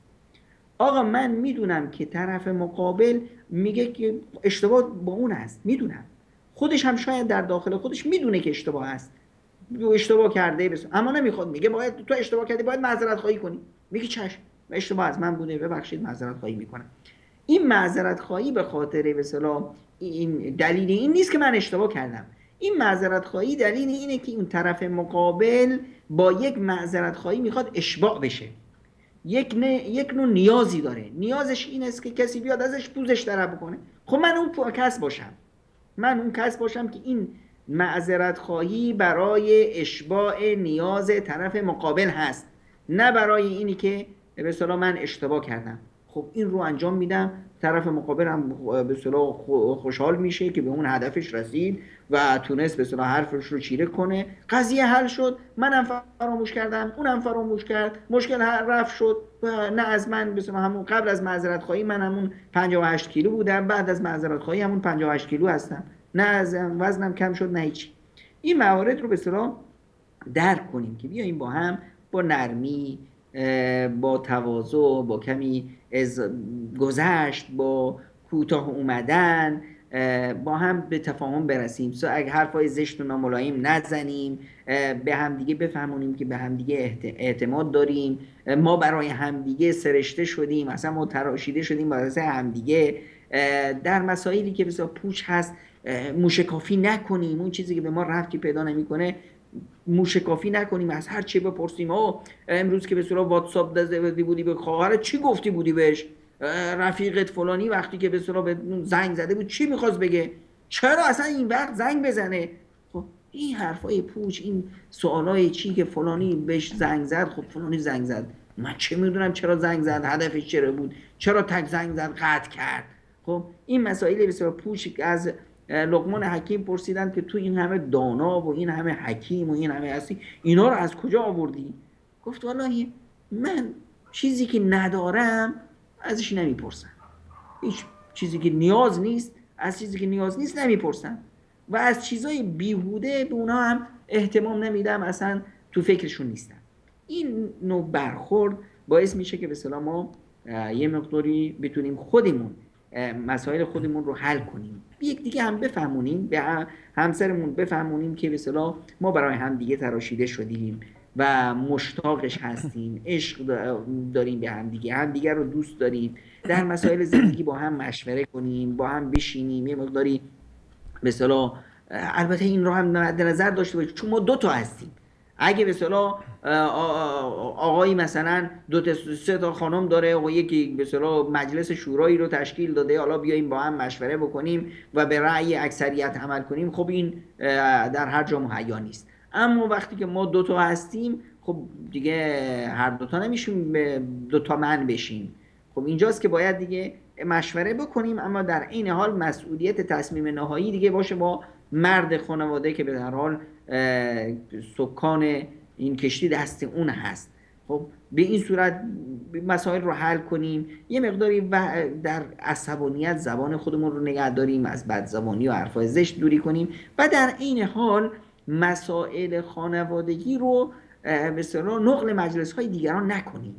آقا من میدونم که طرف مقابل میگه که اشتباه با اون هست، میدونم خودش هم شاید در داخل خودش میدونه که اشتباه هست، اشتباه کرده اما نمیخواد، میگه باید تو اشتباه کردی، باید معذرت خواهی کنی. میگه چشم، اشتباه از من بوده، ببخشید، معذرت خواهی میکنم. این معذرت خواهی به خاطر به اصطلاح این دلیل این نیست که من اشتباه کردم. این معذرت خواهی دلیل اینه که اون طرف مقابل با یک معذرت خواهی میخواد اشباع بشه، یک نوع نیازی داره، نیازش این است که کسی بیاد ازش پوزش طلب کنه. خب من اون کس باشم که این معذرت خواهی برای اشباع نیاز طرف مقابل هست، نه برای اینی که به اصطلاح من اشتباه کردم. خب این رو انجام میدم، طرف مقابل هم به اصطلاح خوشحال میشه که به اون هدفش رسید و تونست به اصطلاح حرفش رو چیره کنه، قضیه حل شد، منم فراموش کردم، اونم فراموش کرد، مشکل رفع شد. و نه از من به اصطلاح همون قبل از معذرت خواهی من همون 58 کیلو بودم، بعد از معذرت خواهی همون 58 کیلو هستم، نه از وزنم کم شد نه هیچ. این موارد رو به اصطلاح درک کنیم که بیایم با هم با نرمی، با تواضع، با کمی گذشت، با کوتاه اومدن با هم به تفاهم برسیم. اگه حرفای زشت و ناملایم نزنیم، به همدیگه بفهمونیم که به همدیگه اعتماد داریم، ما برای همدیگه سرشته شدیم، اصلا ما تراشیده شدیم برای همدیگه. در مسائلی که بسیار پوچ هست موشکافی نکنیم، اون چیزی که به ما ربطی پیدا نمیکنه موشکافی نکنیم، از هر چی بپرسیم. امروز که به صورت واتساپ دادی بودی به خواهرت، چی گفتی بودی بهش؟ رفیقت فلانی وقتی که به صورت به زنگ زده بود چی میخواست بگه؟ چرا اصلا این وقت زنگ بزنه؟ خب این حرفای پوچ، این سوالای چی که فلانی بهش زنگ زد، خب فلانی زنگ زد، من چه میدونم چرا زنگ زد، هدفش چرا بود، چرا تک زنگ زد قطع کرد؟ خب این مسائل بسیار پوچ از لقمان حکیم پرسیدن که تو این همه دانا و این همه حکیم و این همه هستی، اینا رو از کجا آوردی؟ گفت والله من چیزی که ندارم ازش نمیپرسم، هیچ چیزی که نیاز نیست، از چیزی که نیاز نیست نمیپرسم و از چیزای بیهوده به اونا هم اهتمام نمیدم، اصلا تو فکرشون نیستم. این نوع برخورد باعث میشه که به اصطلاح ما یه مقداری بتونیم خودمون مسائل خودمون رو حل کنیم، یک دیگه هم بفهمونیم، به همسرمون بفهمونیم که به اصطلاح ما برای هم دیگه تراشیده شدیم و مشتاقش هستیم، عشق داریم به هم دیگه رو دوست داریم، در مسائل زندگی با هم مشوره کنیم، با هم بشینیم، یه مقداری به اصطلاح البته این رو هم مد نظر داشته باشیم چون ما دو تا هستیم. اگه به اصطلاح آقایی مثلا دو تا سه تا خانم داره و یکی به اصطلاح مجلس شورایی رو تشکیل داده، حالا بیایم با هم مشوره بکنیم و به رأی اکثریت عمل کنیم، خب این در هر جا مهیا نیست. اما وقتی که ما دو تا هستیم، خب دیگه هر دو تا نمیشیم دو تا من بشیم. خب اینجاست که باید دیگه مشوره بکنیم، اما در این حال مسئولیت تصمیم نهایی دیگه باشه با مرد خانواده که به هر حال سکان این کشتی دست اون هست. خب به این صورت مسائل رو حل کنیم، یه مقداری در عصبانیت زبان خودمون رو نگه داریم، از بدزبانی و حرفای زشت دوری کنیم و در این حال مسائل خانوادگی رو به اصطلاح نقل مجلس های دیگران نکنیم،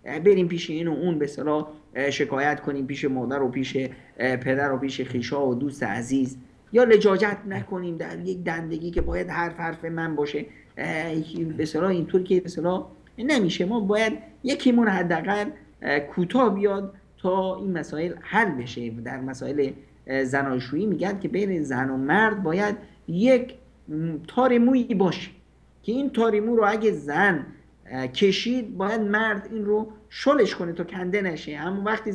بریم پیش این و اون به اصطلاح شکایت کنیم، پیش مادر و پیش پدر و پیش خویشا و دوست عزیز، یا لجاجت نکنیم در یک دندگی که باید حرف من باشه. به اصطلاح اینطور که به اصطلاح نمیشه، ما باید یکیمون حداقل کوتاه بیاد تا این مسائل حل بشه. در مسائل زناشویی میگن که بین زن و مرد باید یک تار مویی باشه که این تار مو رو اگه زن کشید باید مرد این رو شلش کنه تا کنده نشه، اما وقتی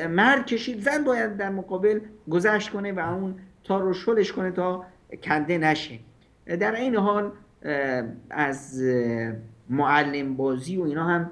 مرد کشید زن باید در مقابل گذشت کنه و اون تار رو شلش کنه تا کنده نشه. در این حال از معلم بازی و اینا هم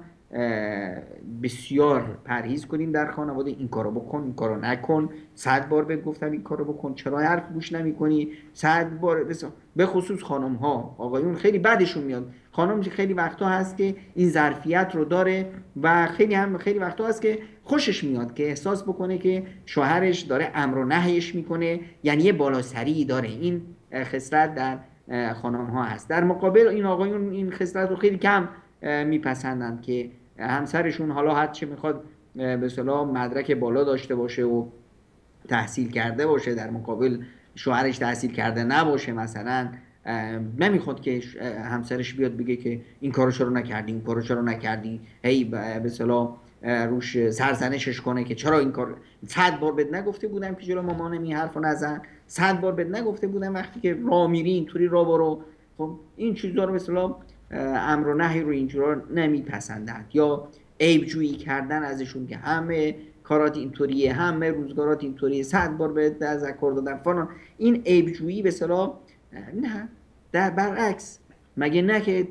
بسیار پرهیز کنیم در خانواده. این کارو بکن، این کارو نکن، 100 بار بهت گفتم این کارو بکن، چرا حرف گوش نمی‌کنی، 100 بار. به خصوص خانم ها، آقایون خیلی بعدشون میاد. خانم خیلی وقتا هست که این ظرفیت رو داره و خیلی وقتا هست که خوشش میاد که احساس بکنه که شوهرش داره امر و نهیش میکنه، یعنی یه بالاسری داره. این خصلت در خانم ها هست. در مقابل این آقایون این خصلت رو خیلی کم میپسندند که همسرشون حالا هر چه میخواد به اصطلاح مدرک بالا داشته باشه و تحصیل کرده باشه، در مقابل شوهرش تحصیل کرده نباشه مثلا، نمیخواد که همسرش بیاد بگه که این کارو چرا نکردی، این کارو چرا نکردی، هی به اصطلاح روش سرزنشش کنه که چرا این کار، 100 بار بهت نگفته بودم که جلو مامانم این حرفو نزن، 100 بار بهت نگفته بودم وقتی که راه میری اینطوری راه برو. خب این چیزا رو به اصطلاح امر و نهی رو اینجورا نمیپسندند. یا عیب جویی کردن ازشون که همه کارات اینطوریه، همه روزگارات اینطوریه، 100 بار بهت تذکر دادن فلان. این عیب جویی به اصطلاح نه، در برعکس، مگه نه که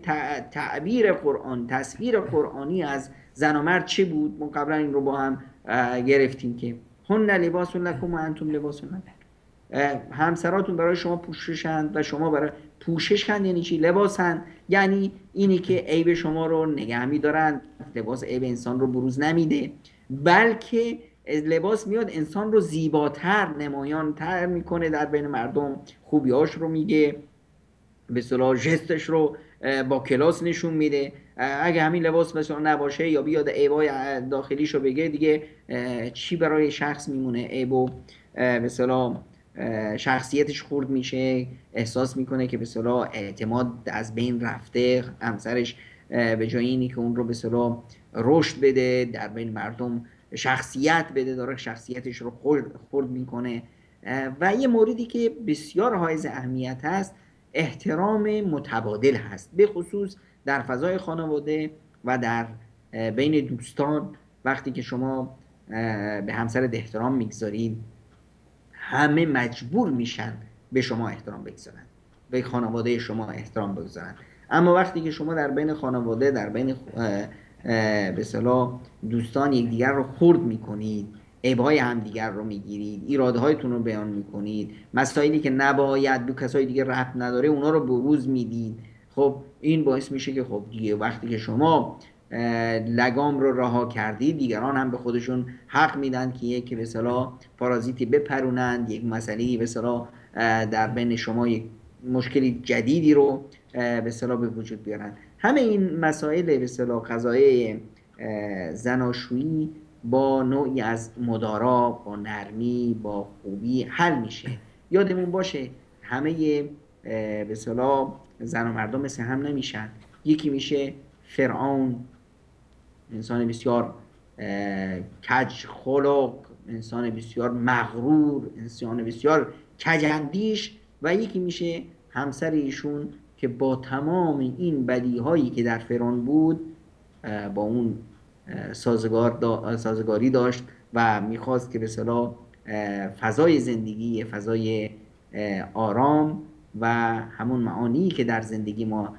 تعبیر قرآن، تصویر قرآنی از زن و مرد چه بود؟ ما قبلا این رو با هم گرفتیم که هن لباس لکم و انتم لباس لهم. همسراتون برای شما پوششند و شما برای پوششند. یعنی چی؟ لباسند، یعنی اینی که عیب شما رو نگه می‌دارن. لباس عیب انسان رو بروز نمیده، بلکه لباس میاد انسان رو زیباتر، نمایانتر میکنه در بین مردم، خوبیاش رو میگه، به اصطلاح ژستش رو با کلاس نشون میده. اگه همین لباس مثلا نباشه یا بیاد عیبای داخلیشو بگه، دیگه چی برای شخص میمونه؟ عیبو به اصطلاح شخصیتش خورد میشه، احساس میکنه که به اصطلاح اعتماد از بین رفته. همسرش به جای اینی که اون رو به اصطلاح رشد بده، در بین مردم شخصیت بده، داره شخصیتش رو خورد میکنه. و یه موردی که بسیار حائز اهمیت هست، احترام متبادل هست، به خصوص در فضای خانواده و در بین دوستان. وقتی که شما به همسرت احترام میگذارید، همه مجبور میشن به شما احترام بگذارن، به خانواده شما احترام بگذارن. اما وقتی که شما در بین خانواده، در بین به اصطلاح دوستان یکدیگر رو خرد میکنید، عیب‌های همدیگر رو میگیرید، ایرادهایتون رو بیان میکنید، مسائلی که نباید دو کسای دیگه ربط نداره اونا رو بروز میدید، خب این باعث میشه که خب دیگه وقتی که شما لگام رو رها کردید، دیگران هم به خودشون حق میدن که یک به اصطلاح پارازیتی بپرونند، یک مسئله به اصطلاح در بین شما یک مشکلی جدیدی رو به اصطلاح به وجود بیارن. همه این مسائل به اصطلاح قضایای زناشویی با نوعی از مدارا، با نرمی، با خوبی حل میشه. یادمون باشه همه به اصطلاح زن و مردم مثل هم نمیشن. یکی میشه فرعون، انسان بسیار کج خلق، انسان بسیار مغرور، انسان بسیار کجندیش، و یکی میشه همسر ایشون که با تمام این بدیهایی که در فرعون بود با اون سازگاری داشت و میخواست که به اصطلاح فضای زندگی، فضای آرام و همون معانی که در زندگی ما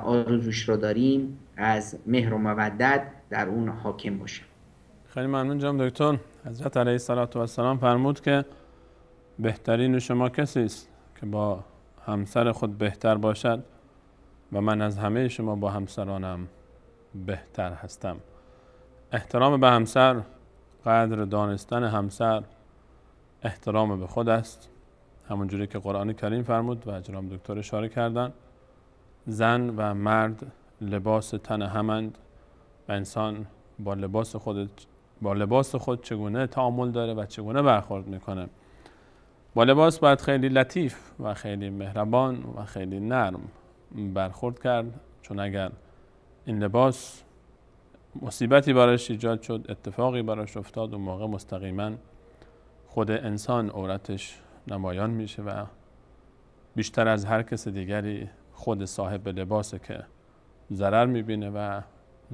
آرزوش رو داریم از مهر و مودت در اون حاکم باشه. خیلی ممنون جناب دکتر. حضرت علیه السلام فرمود که بهترین شما کسی است که با همسر خود بهتر باشد و من از همه شما با همسرانم بهتر هستم. احترام به همسر، قدر دانستن همسر، احترام به خود است. همونجوری که قرآن کریم فرمود و جناب دکتر اشاره کردن، زن و مرد لباس تن همند و انسان با لباس خود چگونه تعامل داره و چگونه برخورد میکنه. با لباس باید خیلی لطیف و خیلی مهربان و خیلی نرم برخورد کرد، چون اگر این لباس مصیبتی براش ایجاد شد، اتفاقی براش افتاد، اون موقع مستقیما خود انسان عورتش نمایان میشه و بیشتر از هر کس دیگری خود صاحب لباسه که ضرر میبینه و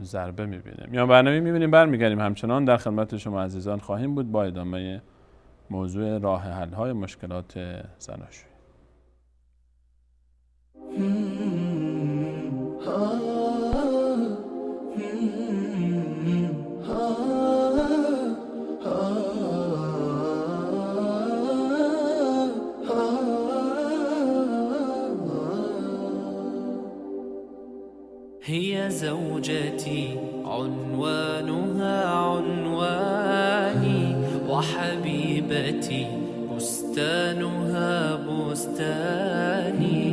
ضربه میبینه. میان برنامه میبینیم، برمیگردیم همچنان در خدمت شما عزیزان خواهیم بود با ادامه موضوع راه حل های مشکلات زناشویی. زوجتي عنوانها عنواني، وحبيبتي بستانها بستاني،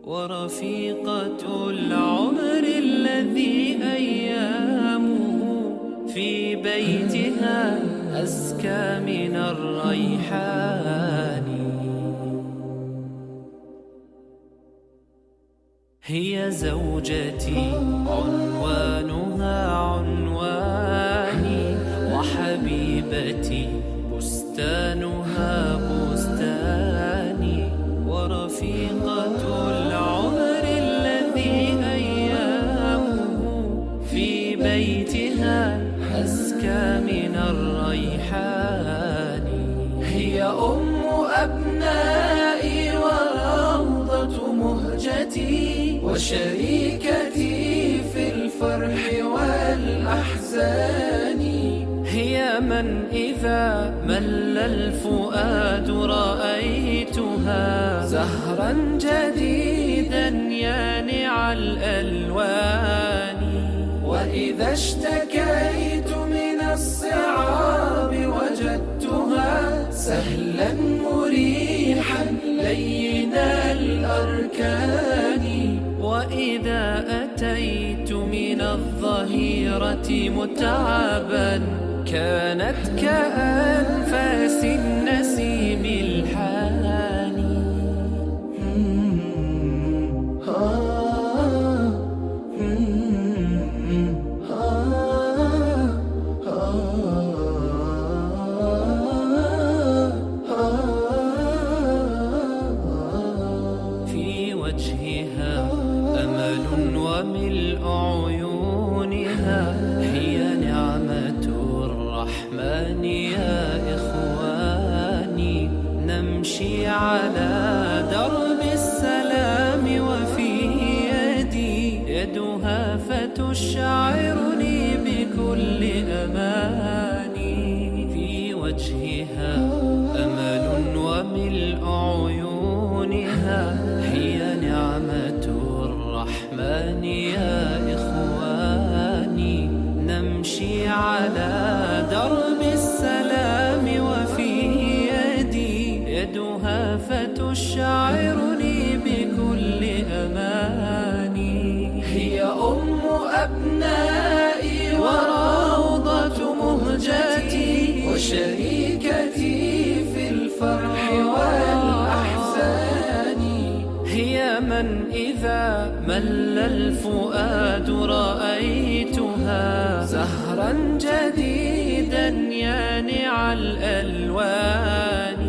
ورفيقة العمر الذي أيامه في بيتها أزكى من الريحان. هي زوجتي عنوانها عنواني، وحبيبتي بستانها بستاني، ورفيقة العمر الذي أيامه في بيتها أزكى من الريحان. هي أم أبنائي وروضة مهجتي، وشريكتي في الفرح والأحزان. هي من إذا مل الفؤاد رأيتها زهرا جديدا يانع الألوان. وإذا اشتكيت من الصعاب وجدتها سهلا مريحا لين الأركان. وإذا أتيت من الظهيرة متعبا كانت كأنفاس النسيم الحاني. في وجهها أمل وملء عيونها، هي نعمة الرحمن يا إخواني. نمشي على درب السلام وفي يدي يدها فتشعرني بكل أماني. في وجهها أمل وملء عيونها، هي نعمة الرحمن يا إخواني. نمشي على درب السلام وفي يدي يدها فتشعرني بكل أماني. هي أم أبنائي وروضة مهجتي، وشريكتي في الفرح والأحزان. هي من إذا مل الفؤاد رأيتها زهرا جديدا يانع الألوان.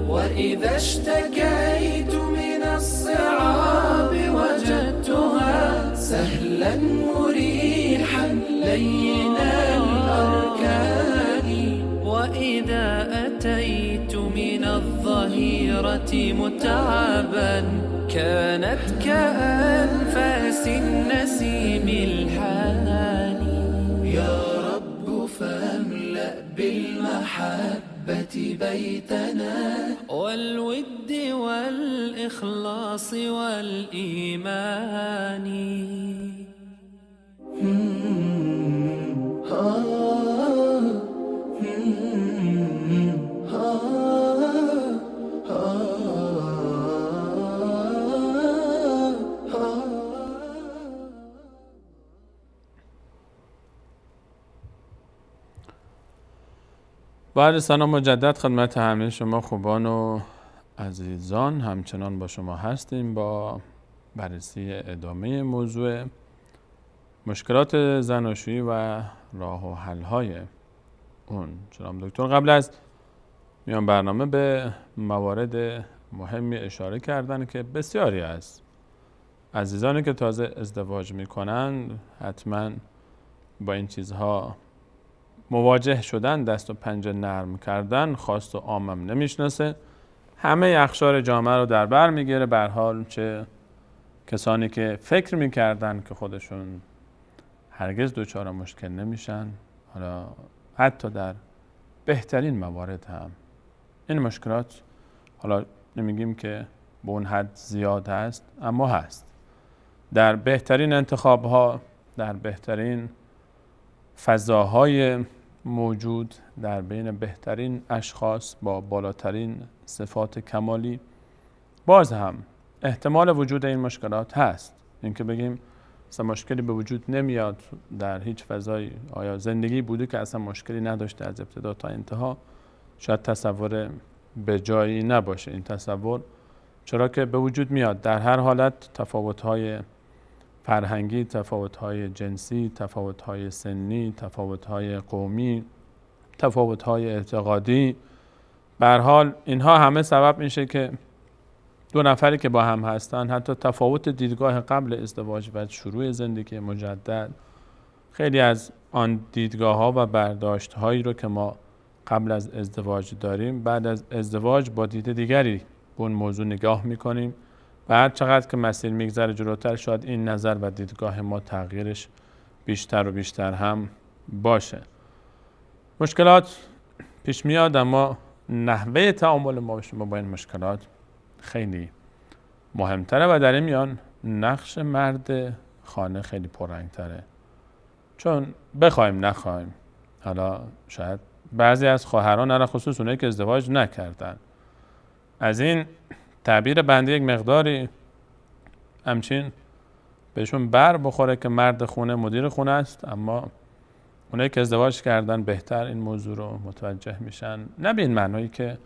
وإذا اشتكيت من الصعاب وجدتها سهلا مريحا لين الأركان. وإذا أتيت من الظهيرة متعبا كانت كأنفاس النسيم الحاني. يا رب فاملأ بالمحبة بيتنا، والود والإخلاص والإيمان. بعد سلام مجدد خدمت همه شما خوبان و عزیزان، همچنان با شما هستیم با بررسی ادامه موضوع مشکلات زناشویی و راه و حل‌های اون. جناب دکتر قبل از میان برنامه به موارد مهمی اشاره کردن که بسیاری از عزیزانی که تازه ازدواج میکنن حتما با این چیزها مواجه شدن، دست و پنجه نرم کردن، خواست و عامم نمیشناسه، همه اقشار جامعه رو در بر میگیره. به هر حال چه کسانی که فکر میکردن که خودشون هرگز دچار مشکل نمیشن، حالا حتی در بهترین موارد هم این مشکلات، حالا نمیگیم که به اون حد زیاد هست، اما هست در بهترین انتخاب‌ها، در بهترین فضاهای موجود، در بین بهترین اشخاص با بالاترین صفات کمالی، باز هم احتمال وجود این مشکلات هست. اینکه بگیم اصلا مشکلی به وجود نمیاد در هیچ فضایی، آیا زندگی بوده که اصلا مشکلی نداشته از ابتدا تا انتها، شاید تصور به جایی نباشه این تصور، چرا که به وجود میاد در هر حالت تفاوت‌های فرهنگی، تفاوت‌های جنسی، تفاوت‌های سنی، تفاوت‌های قومی، تفاوت‌های اعتقادی، به هر حال اینها همه سبب میشه که دو نفری که با هم هستن حتی تفاوت دیدگاه قبل ازدواج و شروع زندگی مجدد، خیلی از آن دیدگاه‌ها و برداشت‌هایی رو که ما قبل از ازدواج داریم، بعد از ازدواج با دید دیگری به اون موضوع نگاه می‌کنیم و هر چقدر که مسیر میگذره جلوتر شاید این نظر و دیدگاه ما تغییرش بیشتر و بیشتر هم باشه. مشکلات پیش میاد، اما نحوه تعامل ما با این مشکلات خیلی مهمتره و در این میان نقش مرد خانه خیلی پررنگتره. چون بخوایم نخوایم، حالا شاید بعضی از خواهران، علی خصوص اونایی که ازدواج نکردن، از این تعبیر بنده یک مقداری همچین بهشون بر بخوره که مرد خونه مدیر خونه است، اما اونایی که ازدواج کردن بهتر این موضوع رو متوجه میشن. نه به این معنایی که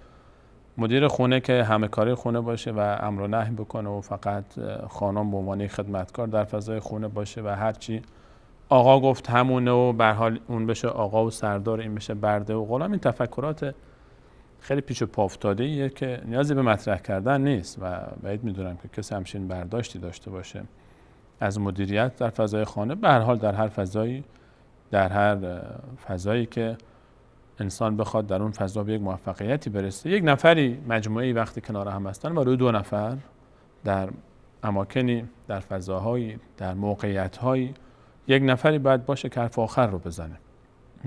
مدیر خونه که همه کاری خونه باشه و امر و نهی بکنه و فقط خانم به عنوان خدمتکار در فضای خونه باشه و هرچی آقا گفت همونه و به هر حال اون بشه آقا و سردار، این بشه برده و غلام. این تفکرات خیلی پیچ و پا افتاده‌ایه که نیازی به مطرح کردن نیست و بعید میدونم که کسی همچین برداشتی داشته باشه از مدیریت در فضای خانه. به هر حال در هر فضایی، در هر فضایی که انسان بخواد در اون فضا به یک موفقیتی برسه، یک نفری مجموعی وقتی کنار هم هستن و روی دو نفر در اماکنی، در فضاهایی، در موقعیت‌هایی، یک نفری باید باشه که حرف آخر رو بزنه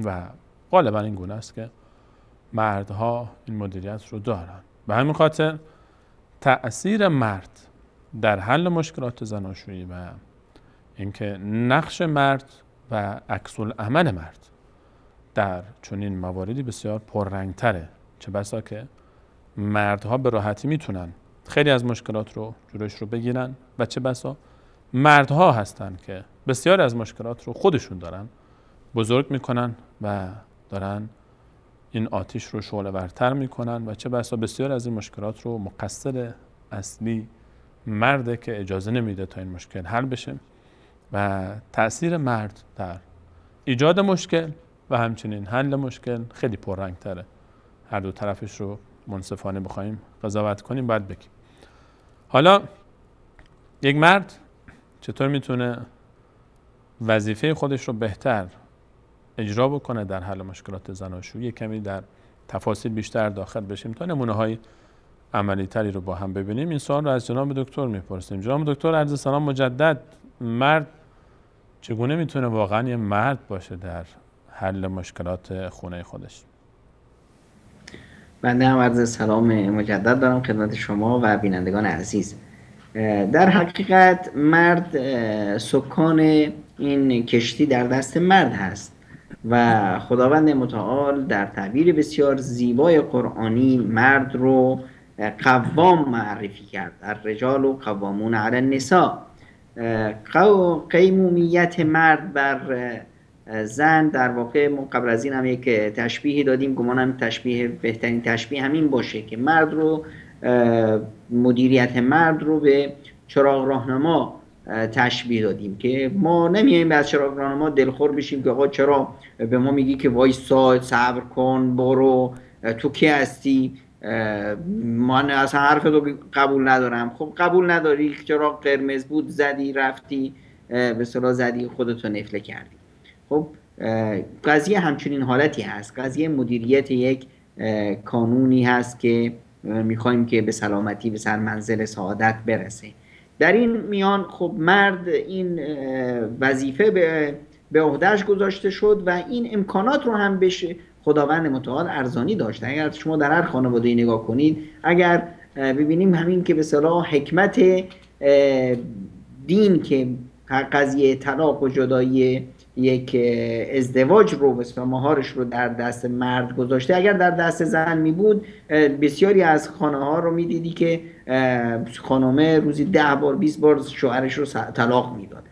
و غالبا این گونه است که مردها این مدیریت رو دارن. به همین خاطر تأثیر مرد در حل مشکلات زناشویی و اینکه نقش مرد و عکس العمل مرد در چنین مواردی بسیار پررنگتره. چه بسا که مردها به راحتی میتونن خیلی از مشکلات رو جلوش رو بگیرن و چه بسا مردها هستن که بسیار از مشکلات رو خودشون دارن بزرگ میکنن و دارن این آتش رو شعله ورتر میکنن و چه بسا بسیار از این مشکلات رو مقصر اصلی مرده که اجازه نمیده تا این مشکل حل بشه. و تأثیر مرد در ایجاد مشکل و همچنین حل مشکل خیلی پررنگتره. هر دو طرفش رو منصفانه بخوایم قضاوت کنیم باید بگیم. حالا یک مرد چطور میتونه وظیفه خودش رو بهتر اجرا بکنه در حل مشکلات زناشویی؟ کمی در تفاصیل بیشتر داخل بشیم تا نمونه های عملی تری رو با هم ببینیم. این سوال رو از جناب دکتر میپرسیم. جناب دکتر عرض سلام مجدد، مرد چگونه میتونه واقعا یه مرد باشه در حل مشکلات خونه خودش؟ بنده هم عرض سلام مجدد دارم خدمت شما و بینندگان عزیز. در حقیقت مرد سکان این کشتی در دست مرد هست و خداوند متعال در تعبیر بسیار زیبای قرآنی مرد رو قوام معرفی کرد. الرجال و قوامون علی النساء. قیمومیت مرد بر زن در واقع ما قبل از این هم یک تشبیهی دادیم، گمانم بهترین تشبیه همین باشه که مرد رو، مدیریت مرد رو به چراغ راهنما تشبیه دادیم که ما نمیاییم از چراغ راهنما دلخور بشیم که آقا چرا به ما میگی که وایسا، صبر کن، برو، تو کی هستی، من اصلا حرف تو قبول ندارم. خب قبول نداری، چراغ قرمز بود زدی رفتی به اصطلاح زدی خودتو نفله کردی. خب قضیه همچنین حالتی هست. قضیه مدیریت یک کانونی هست که میخوایم که به سلامتی به سر منزل سعادت برسه. در این میان خب مرد این وظیفه به عهده‌اش گذاشته شد و این امکانات رو هم بشه خداوند متعال ارزانی داشته. اگر شما در هر خانواده‌ای نگاه کنید، اگر ببینیم همین که به اصطلاح حکمت دین که قضیه طلاق و جدایی یک ازدواج رو و مهارش رو در دست مرد گذاشته، اگر در دست زن می بود بسیاری از خانه ها رو می دیدی که خانمه روزی 10 بار 20 بار شوهرش رو طلاق میداد.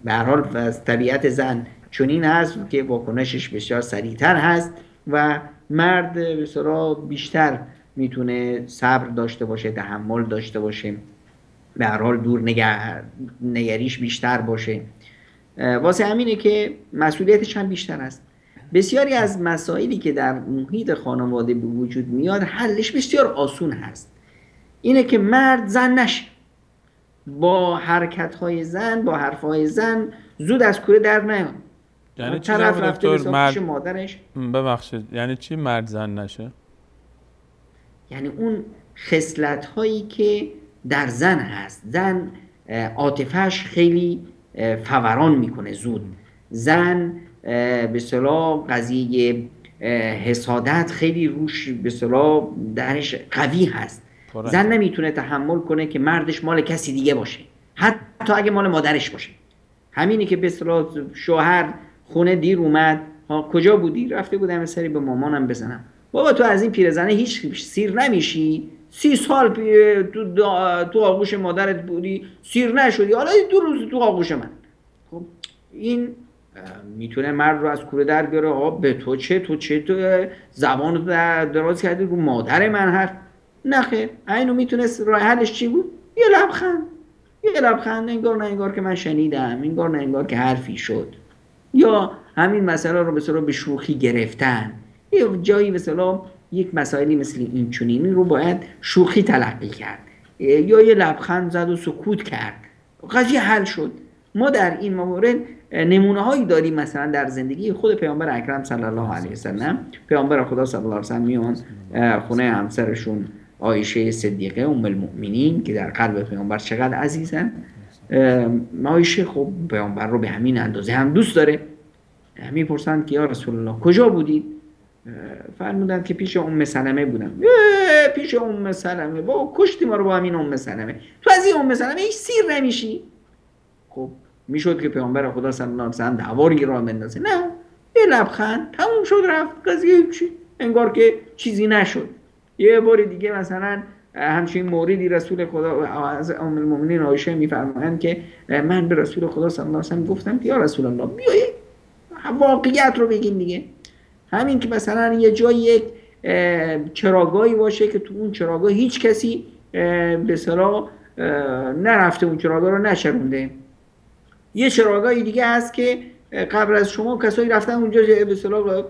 به هر حال از طبیعت زن چنین هست که واکنشش بسیار سریعتر هست و مرد بسیار بیشتر میتونه صبر داشته باشه، تحمل داشته باشه، به هر حال دور نگریش بیشتر باشه. واسه همینه که مسئولیتش هم بیشتر است. بسیاری از مسائلی که در محیط خانواده به وجود میاد حلش بسیار آسون هست. اینه که مرد زن نشه، با حرکت‌های زن، با حرف‌های زن زود از کوره در نیاد. یعنی چی طرف رفته دکتر پیش مادرش. ببخشید، یعنی چی مرد زن نشه؟ یعنی اون خصلت‌هایی که در زن هست. زن عاطفه‌اش خیلی فوران میکنه زود. زن به اصطلاح قضیه حسادت خیلی روش به اصطلاح درش قوی هست. زن نمیتونه تحمل کنه که مردش مال کسی دیگه باشه، حتی اگه مال مادرش باشه. همینی که به اصطلاح شوهر خونه دیر اومد، ها کجا بودی؟ رفته بودم یه سری به مامانم بزنم. بابا تو از این پیرزنه هیچ سیر نمیشی؟ 30 سال تو آغوش مادرت بودی، سیر نشدی، حالا 2 روز تو آغوش من. خب این میتونه مرد رو از کوره در بیاره. ها به تو چه؟ تو زبان رو دراز کردی رو مادر من حرف؟ نه خیر. اینو میتونست راه حلش چی بود؟ یه لبخند، انگار نه انگار که من شنیدم، انگار نه انگار که حرفی شد. یا همین مسئله رو به اصطلاح به شوخی گرفتن. یه جایی به اصطلاح یک مسائلی مثل این چنینی رو باید شوخی تلقی کرد، یا یه لبخند زد و سکوت کرد، قضیه حل شد. ما در این مورد نمونه هایی داریم. مثلا در زندگی خود پیامبر اکرم صلی الله علیه وسلم، پیامبر خدا صلی الله علیه وسلم میان خونه همسرشون عایشه صدیقه ام المؤمنین که در قلب پیامبر چقدر عزیزن. عایشه خب پیامبر رو به همین اندازه هم دوست داره. میپرسند که یا رسول الله کجا بودید؟ فرمودند که پیش ام سلمه بودم. پیش ام سلمه؟ بابا کشتی ما رو با همین ام سلمه. تو از این ام سلمه هیچ سیر نمیشی؟ خب میشد که پیامبر خدا صلی الله علیه وسلم دعواری راه بندازه؟ نه، یه لبخند، تموم شد رفت قضیه. چی؟ انگار که چیزی نشد. یه بار دیگه مثلا همچین موردی رسول خدا از ام المؤمنین عایشه میفرمایند که من به رسول خدا صلی الله علیه وسلم گفتم که یا رسول الله بیایید واقعیت رو بگین دیگه. همین که مثلا یه جای یک چراگاهی باشه که تو اون چراگاه هیچ کسی به اصطلاح نرفته، اون چراگاه رو نچرونده. یه چراگاهی دیگه هست که قبل از شما کسایی رفتن اونجا به اصطلاح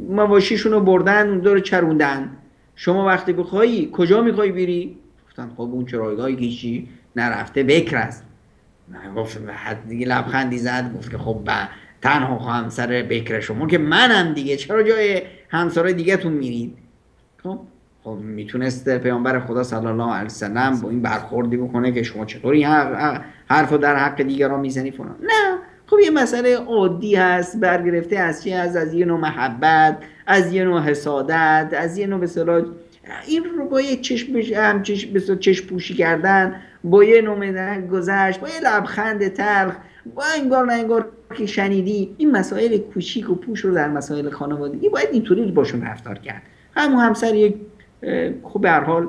مواشیشون رو بردن اونجا رو چروندن. شما وقتی بخوایی کجا میخوای بری؟ گفتن خب اون چراگاهی که هیچی نرفته بکر است. گفت دیگه لبخندی زد گفت که خب تنها همسر بکر شما که منم دیگه، چرا جای همسرای دیگه تون میرید؟ خب میتونست پیامبر خدا صلی الله علیه وسلم با این برخوردی بکنه که شما چطوری حرفو در حق دیگران میزنی فلان. نه، خب یه مسئله عادی هست، برگرفته از چی؟ از یه نوع محبت، از یه نوع حسادت، از یه نوع به اصطلاح این رو با یک چشم پوشی کردن، با یه نوع گذشت، با یه لبخند تلخ، با انگار نه انگار که شنیدی. این مسائل کوچیک و پوش رو در مسائل خانوادگی باید اینطوری باشون رفتار کرد. همون همسر یک خب به هر حال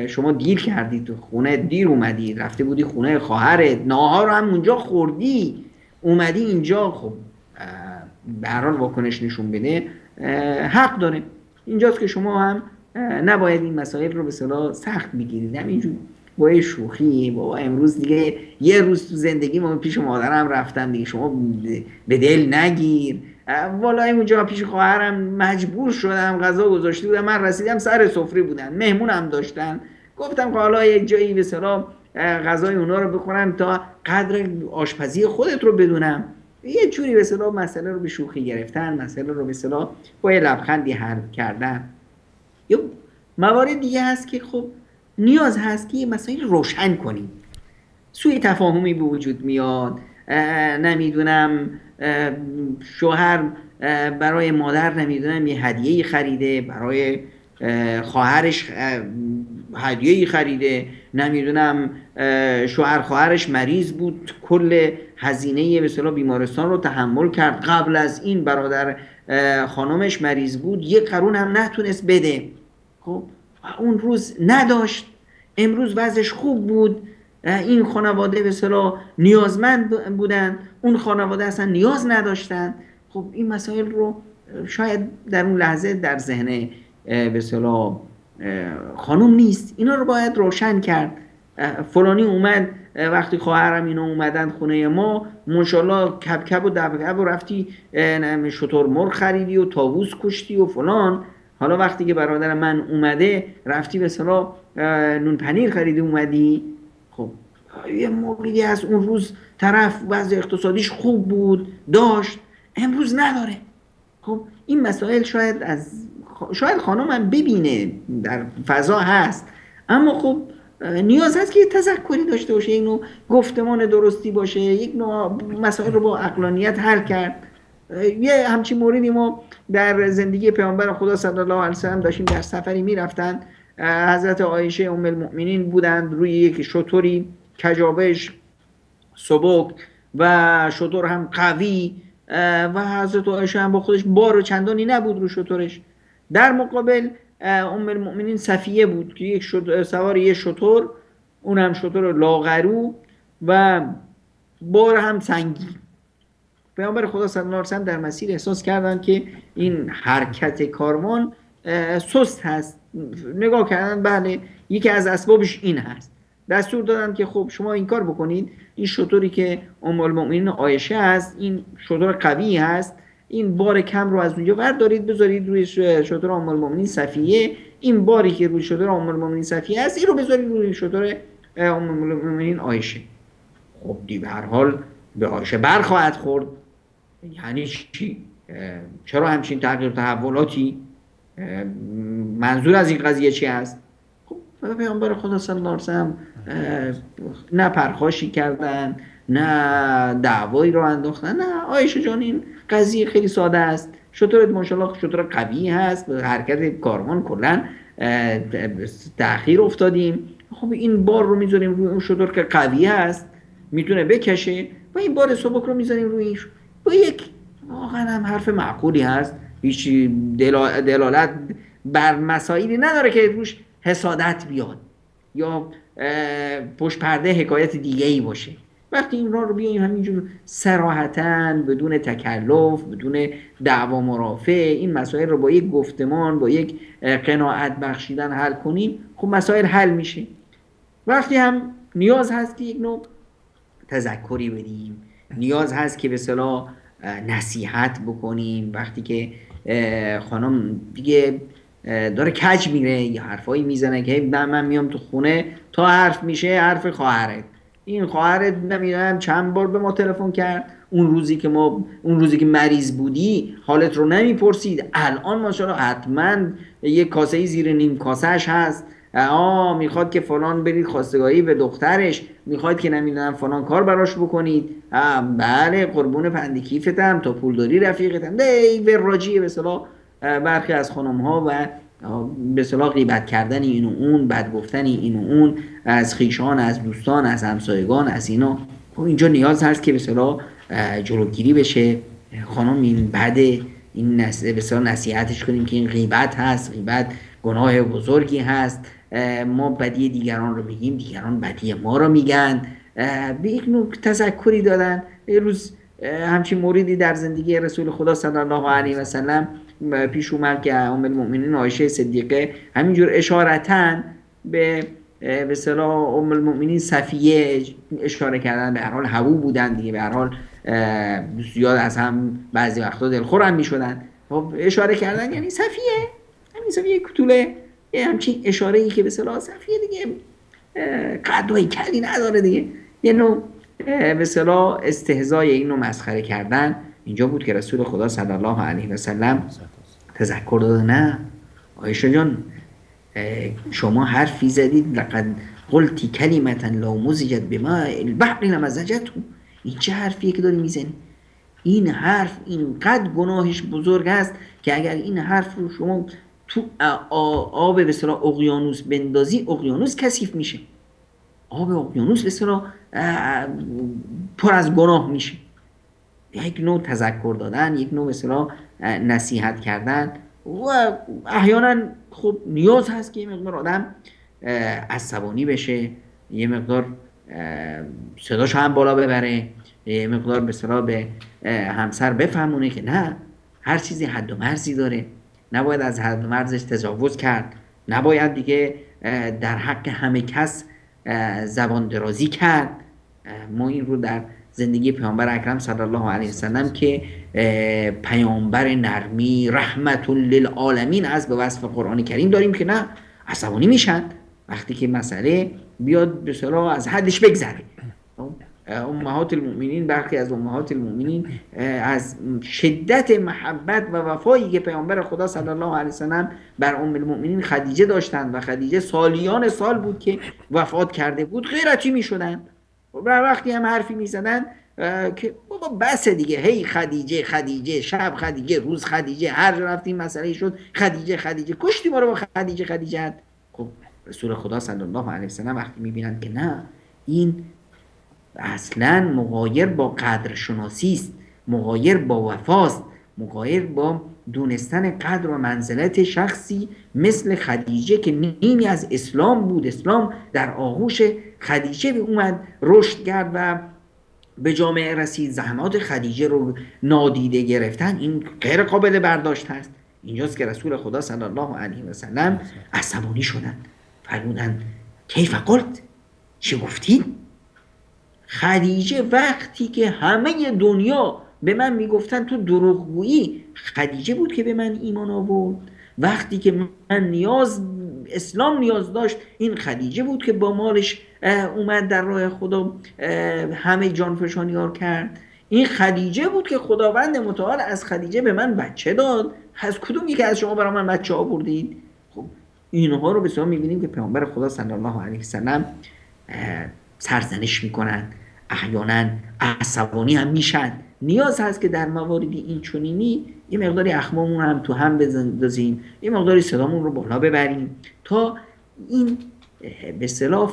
شما دیر کردی، تو خونه دیر اومدی، رفته بودی خونه خواهرت، ناهار رو هم اونجا خوردی، اومدی اینجا، خب به هر حال واکنش نشون بده، حق داره. اینجاست که شما هم نباید این مسائل رو به اصطلاح سخت بگیرید. همینجور با شوخی، بابا امروز دیگه یه روز تو زندگی ما پیش مادرم رفتم دیگه، شما به دل نگیر. والله اونجا پیش خواهرم مجبور شدم، غذا گذاشته بودم، من رسیدم سر سفره بودن، مهمونم داشتن، گفتم که حالا یک جایی به اصطلاح غذای اونا رو بخورم تا قدر آشپزی خودت رو بدونم. یه جوری به اصطلاح مسئله رو به شوخی گرفتن، مسئله رو به اصطلاح با یه لبخندی حل کردن. یا موارد دیگه هست که خب نیاز هست که یه مسائل روشن کنیم. سوء تفاهمی به وجود میاد، نمیدونم شوهر برای مادر نمیدونم یه هدیه‌ای خریده، برای خواهرش هدیه‌ای خریده، نمیدونم شوهر خواهرش مریض بود کل هزینه به اصطلاح بیمارستان رو تحمل کرد، قبل از این برادر خانمش مریض بود 1 قرون هم نتونست بده. خب اون روز نداشت، امروز وضعش خوب بود، این خانواده به اصطلاح نیازمند بودن، اون خانواده اصلا نیاز نداشتن. خب این مسائل رو شاید در اون لحظه در ذهن به اصطلاح خانم نیست، اینا رو باید روشن کرد. فلانی اومد وقتی خواهرم اینا اومدن خونه ما، ماشاءالله کبکب و دبکب و رفتی شتر مرغ خریدی و طاووس کشتی و فلان، حالا وقتی که برادر من اومده رفتی به اصطلاح نون پنیر خریدی اومدی. خب یه موقعی از اون روز طرف وضع اقتصادیش خوب بود داشت، امروز نداره. خب این مسائل شاید خانم هم ببینه در فضا هست، اما خب نیاز هست که یه تذکری داشته باشه، یک نوع گفتمان درستی باشه، یک نوع مسائل رو با عقلانیت حل کرد. یه همچین موردی ما در زندگی پیامبر خدا صلی الله علیه و سلم داشتیم، در سفری میرفتن، حضرت عایشه ام المؤمنین بودند روی یک شتری کجاوهش سبک و شتر هم قوی و حضرت عایشه هم با خودش بار چندانی نبود رو شترش. در مقابل ام المؤمنین صفیه بود که یک سوار یه شتر، اون هم شتر لاغرو و بار هم سنگی. پیامبر خدا صلی الله علیه و سلم در مسیر احساس کردن که این حرکت کاروان سست هست، نگاه کردن بله یکی از اسبابش این هست، دستور دادن که خب شما این کار بکنید، این شتری که ام المؤمنین عایشه هست این شتر قوی هست، این بار کم رو از اونجا بردارید بذارید روی شتر ام المؤمنین صفیه، این باری که روی شتر ام المؤمنین صفیه هست این رو بذارید روی شتر ام المؤمنین عایشه. خب دی به هر حال به عایشه برخواهد خورد. یعنی چی؟ چرا همچین تغییر تحولاتی؟ منظور از این قضیه چی است؟ خب پیامبر خدا صلی الله علیه و سلم نه پرخاشی کردن، نه دعوایی رو انداختن، نه عایشه جان این قضیه خیلی ساده است، شترت ماشاءالله شتر قوی هست، به حرکت کاروان کلا تأخیر افتادیم، خب این بار رو میذاریم روی اون شتر که قوی هست میتونه بکشه و این بار سبک رو میذاریم رویش. با یک واقعا هم حرف معقولی هست، هیچ دلالت بر مسائلی نداره که روش حسادت بیاد یا پشت پرده حکایت دیگه ای باشه. وقتی این رو بیاییم همینجور صراحتاً بدون تکلف بدون دعوا مرافع این مسائل رو با یک گفتمان با یک قناعت بخشیدن حل کنیم، خب مسائل حل میشه. وقتی هم نیاز هست که یک نوع تذکری بدیم، نیاز هست که به اصطلاح نصیحت بکنیم، وقتی که خانم دیگه داره کج میره یا حرفایی میزنه که من میام تو خونه تا حرف میشه حرف خواهرت، این خواهرت نمیدونم چند بار به ما تلفن کرد، اون روزی که مریض بودی حالت رو نمیپرسید، الان ماشاءالله حتما یک کاسه زیر نیم کاسهش هست، میخواد که فلان برید خواستگاری به دخترش، میخواد که نمیدونم فلان کار براش بکنید، بله قربون پندکیفتم تا پولداری رفیقتم. به راجیه به اصطلاح برخی از خانم ها و به اصطلاح غیبت کردن این و اون، بد گفتن این و اون از خویشان، از دوستان، از همسایگان، از اینا. اینجا نیاز هست که به اصطلاح جلوگیری بشه. خانم این بده، این به اصطلاح نصیحتش کنیم که این غیبت هست، غیبت گناه بزرگی هست، ما بدی دیگران رو میگیم، دیگران بدی ما رو میگن. به یک نوع تذکری دادن. یه روز همچین موردی در زندگی رسول خدا صلی الله علیه و سلم پیش اومد که ام المؤمنین عایشه صدیقه همینجور اشارتاً به اصطلاح ام المؤمنین صفیه اشاره کردن، به هر حال هوو بودن دیگه، به هر حال زیاد از هم بعضی وقتا دلخور هم میشدن، اشاره کردن یعنی صفیه، همین صفیه کتوله، همچین اشاره ای که به اصطلاح صفیه دیگه قدوی کلی نداره دیگه، یه نوع به اصطلاح استهزای این نوع مسخره کردن. اینجا بود که رسول خدا صلی الله علیه و سلم تذکر داده، نه عایشه جان شما حرفی زدید، لقد قلتی کلمتا لو مزجت بماء البحر لمزجته. این چه حرفیه که داری میزنی؟ این حرف اینقدر گناهش بزرگ است که اگر این حرف رو شما تو آب به اصطلاح اقیانوس بندازی، اقیانوس کثیف میشه، آب اقیانوس به اصطلاح پر از گناه میشه. یک نوع تذکر دادن، یک نوع به اصطلاح نصیحت کردن و احیانا خب نیاز هست که یه مقدار آدم عصبانی بشه، یه مقدار صداش هم بالا ببره، یه مقدار به اصطلاح به همسر بفهمونه که نه، هر چیزی حد و مرزی داره، نباید از حد و مرزش تجاوز کرد، نباید دیگه در حق همه کس زبان درازی کرد. ما این رو در زندگی پیامبر اکرم صلی الله علیه وسلم که پیامبر نرمی رحمت للعالمین از به وصف قرآن کریم داریم که نه، عصبانی میشن وقتی که مسئله بیاد به اصطلاح از حدش بگذره. امهات المؤمنین، برخی از امهات المؤمنین از شدت محبت و وفایی که پیامبر خدا صلی الله علیه وسلم بر ام المؤمنین خدیجه داشتند و خدیجه سالیان سال بود که وفات کرده بود، غیرتی میشدن و وقتی هم حرفی میزدن که بابا بس دیگه، هی خدیجه خدیجه، شب خدیجه، روز خدیجه، هر جا رفتیم مسئله شد خدیجه خدیجه، کشتی ما رو با خدیجه خدیجه. خب رسول خدا صلی الله علیه وسلم وقتی میبینن که نه، این اصلا مغایر با قدرشناسی است، مغایر با وفاست، مغایر با دونستن قدر و منزلت شخصی مثل خدیجه که نیمی از اسلام بود، اسلام در آغوش خدیجه به اومد رشد کرد و به جامعه رسید، زحمات خدیجه رو نادیده گرفتن، این غیر قابل برداشت هست. اینجاست که رسول خدا صلی الله علیه و سلم عصبانی شدن، فرمودن کیف قلت، چی گفتید؟ خدیجه وقتی که همه دنیا به من میگفتن تو دروغگویی، خدیجه بود که به من ایمان آورد. وقتی که من اسلام نیاز داشت، این خدیجه بود که با مالش اومد در راه خدا همه جانفشانیار کرد. این خدیجه بود که خداوند متعال از خدیجه به من بچه داد. از کدوم یکی از شما برای من بچه آوردید؟ خب اینها رو به صورت میبینیم که پیامبر خدا صلی الله علیه وسلم سرزنش میکنن، احیانا عصبانی هم میشن. نیاز هست که در مواردی این چنینی یه مقداری اخمامون هم تو هم بندازیم، یه مقداری صدامون رو بالا ببریم تا این به اصطلاح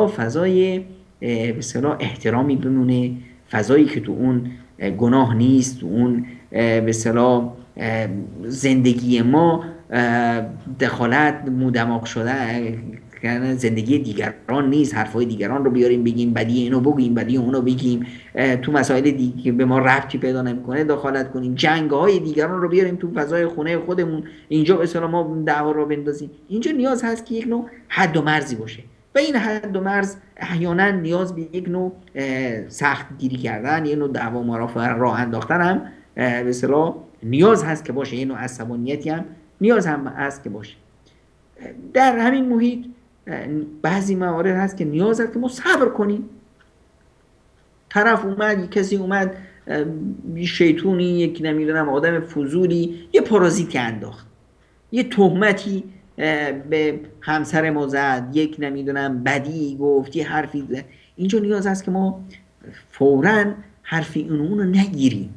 فضای به اصطلاح احترامی بمونه، فضایی که تو اون گناه نیست، تو اون به اصطلاح زندگی ما دخالت مودماغ شده زندگی دیگران نیست، حرفای دیگران رو بیاریم بگیم، بدی اینو بگیم، بدی اونو بگیم، تو مسائل دیگه که به ما ربطی پیدا نمیکنه دخالت کنیم، جنگ‌های دیگران رو بیاریم تو فضای خونه خودمون، اینجا به اصطلاح ما دعوا رو بندازیم. اینجا نیاز هست که یک نوع حد و مرزی باشه و این حد و مرز احیانا نیاز به یک نوع سخت گیری کردن، یک نوع دعوا راه انداختن هم به اصطلاح نیاز هست که باشه، یک نوع عصبانیتی هم نیاز هم هست که باشه. در همین محیط بعضی موارد هست که نیاز هست که ما صبر کنیم. طرف اومد، کسی اومد، شیطونی، یک نمیدونم آدم فضولی، یه پارازیتی انداخت، یه تهمتی به همسر ما زد، یک نمیدونم بدی گفت، یه حرفی زد. اینجا نیاز هست که ما فوراً حرفی اونو نگیریم.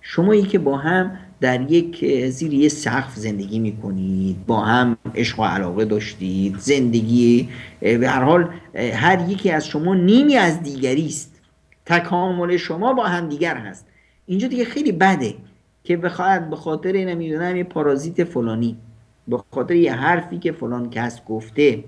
شمایی که با هم در زیر یه سقف زندگی میکنید، با هم عشق و علاقه داشتید، زندگی به هر حال هر یکی از شما نیمی از دیگری است، تکامل شما با هم دیگر هست. اینجا دیگه خیلی بده که بخواد به خاطر نمیدونم یه پارازیت فلانی، به خاطر یه حرفی که فلان کس گفته،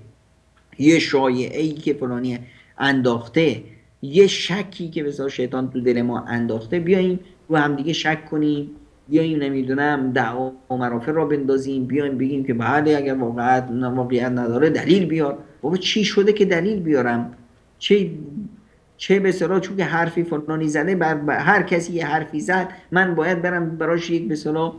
یه شایعه‌ای که فلانی انداخته، یه شکی که بسیار شیطان تو دل ما انداخته، بیاییم رو هم دیگه شک کنیم، بیاییم نمیدونم دعوا و مرافع را بندازیم، بیایم بگیم که بله اگر واقعیت نداره دلیل بیار. بابا چی شده که دلیل بیارم؟ چه به اصطلاح چون که حرفی فلانی زده، بر هر کسی یه حرفی زد من باید برم براش یک به اصطلاح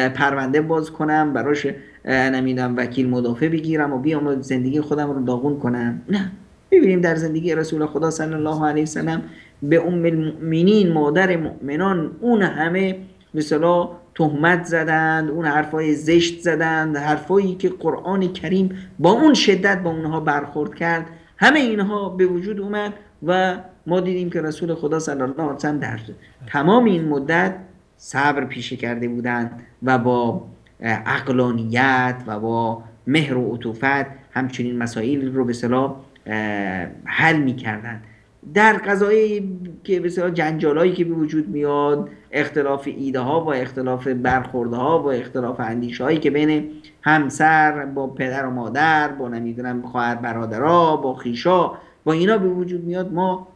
پرونده باز کنم، براش نمیدونم وکیل مدافع بگیرم و بیام زندگی خودم رو داغون کنم؟ نه. ببینیم در زندگی رسول خدا صلی الله علیه وسلم به ام المؤمنین مادر مؤمنان اون همه مثلا تهمت زدند، اون حرفای زشت زدند، حرفایی که قرآن کریم با اون شدت با اونها برخورد کرد، همه اینها به وجود اومد و ما دیدیم که رسول خدا صلی الله علیه وسلم در تمام این مدت صبر پیشه کرده بودند و با عقلانیت و با مهر و عطوفت همچنین مسائل رو به اصطلاح حل میکردن. در قضایی که به اصطلاح جنجالایی که به وجود میاد، اختلاف ایده ها و اختلاف برخورده ها و اختلاف اندیشه هایی که بین همسر با پدر و مادر، با نمیدونم خواهر برادرها، با خویشا، با اینا به وجود میاد، ما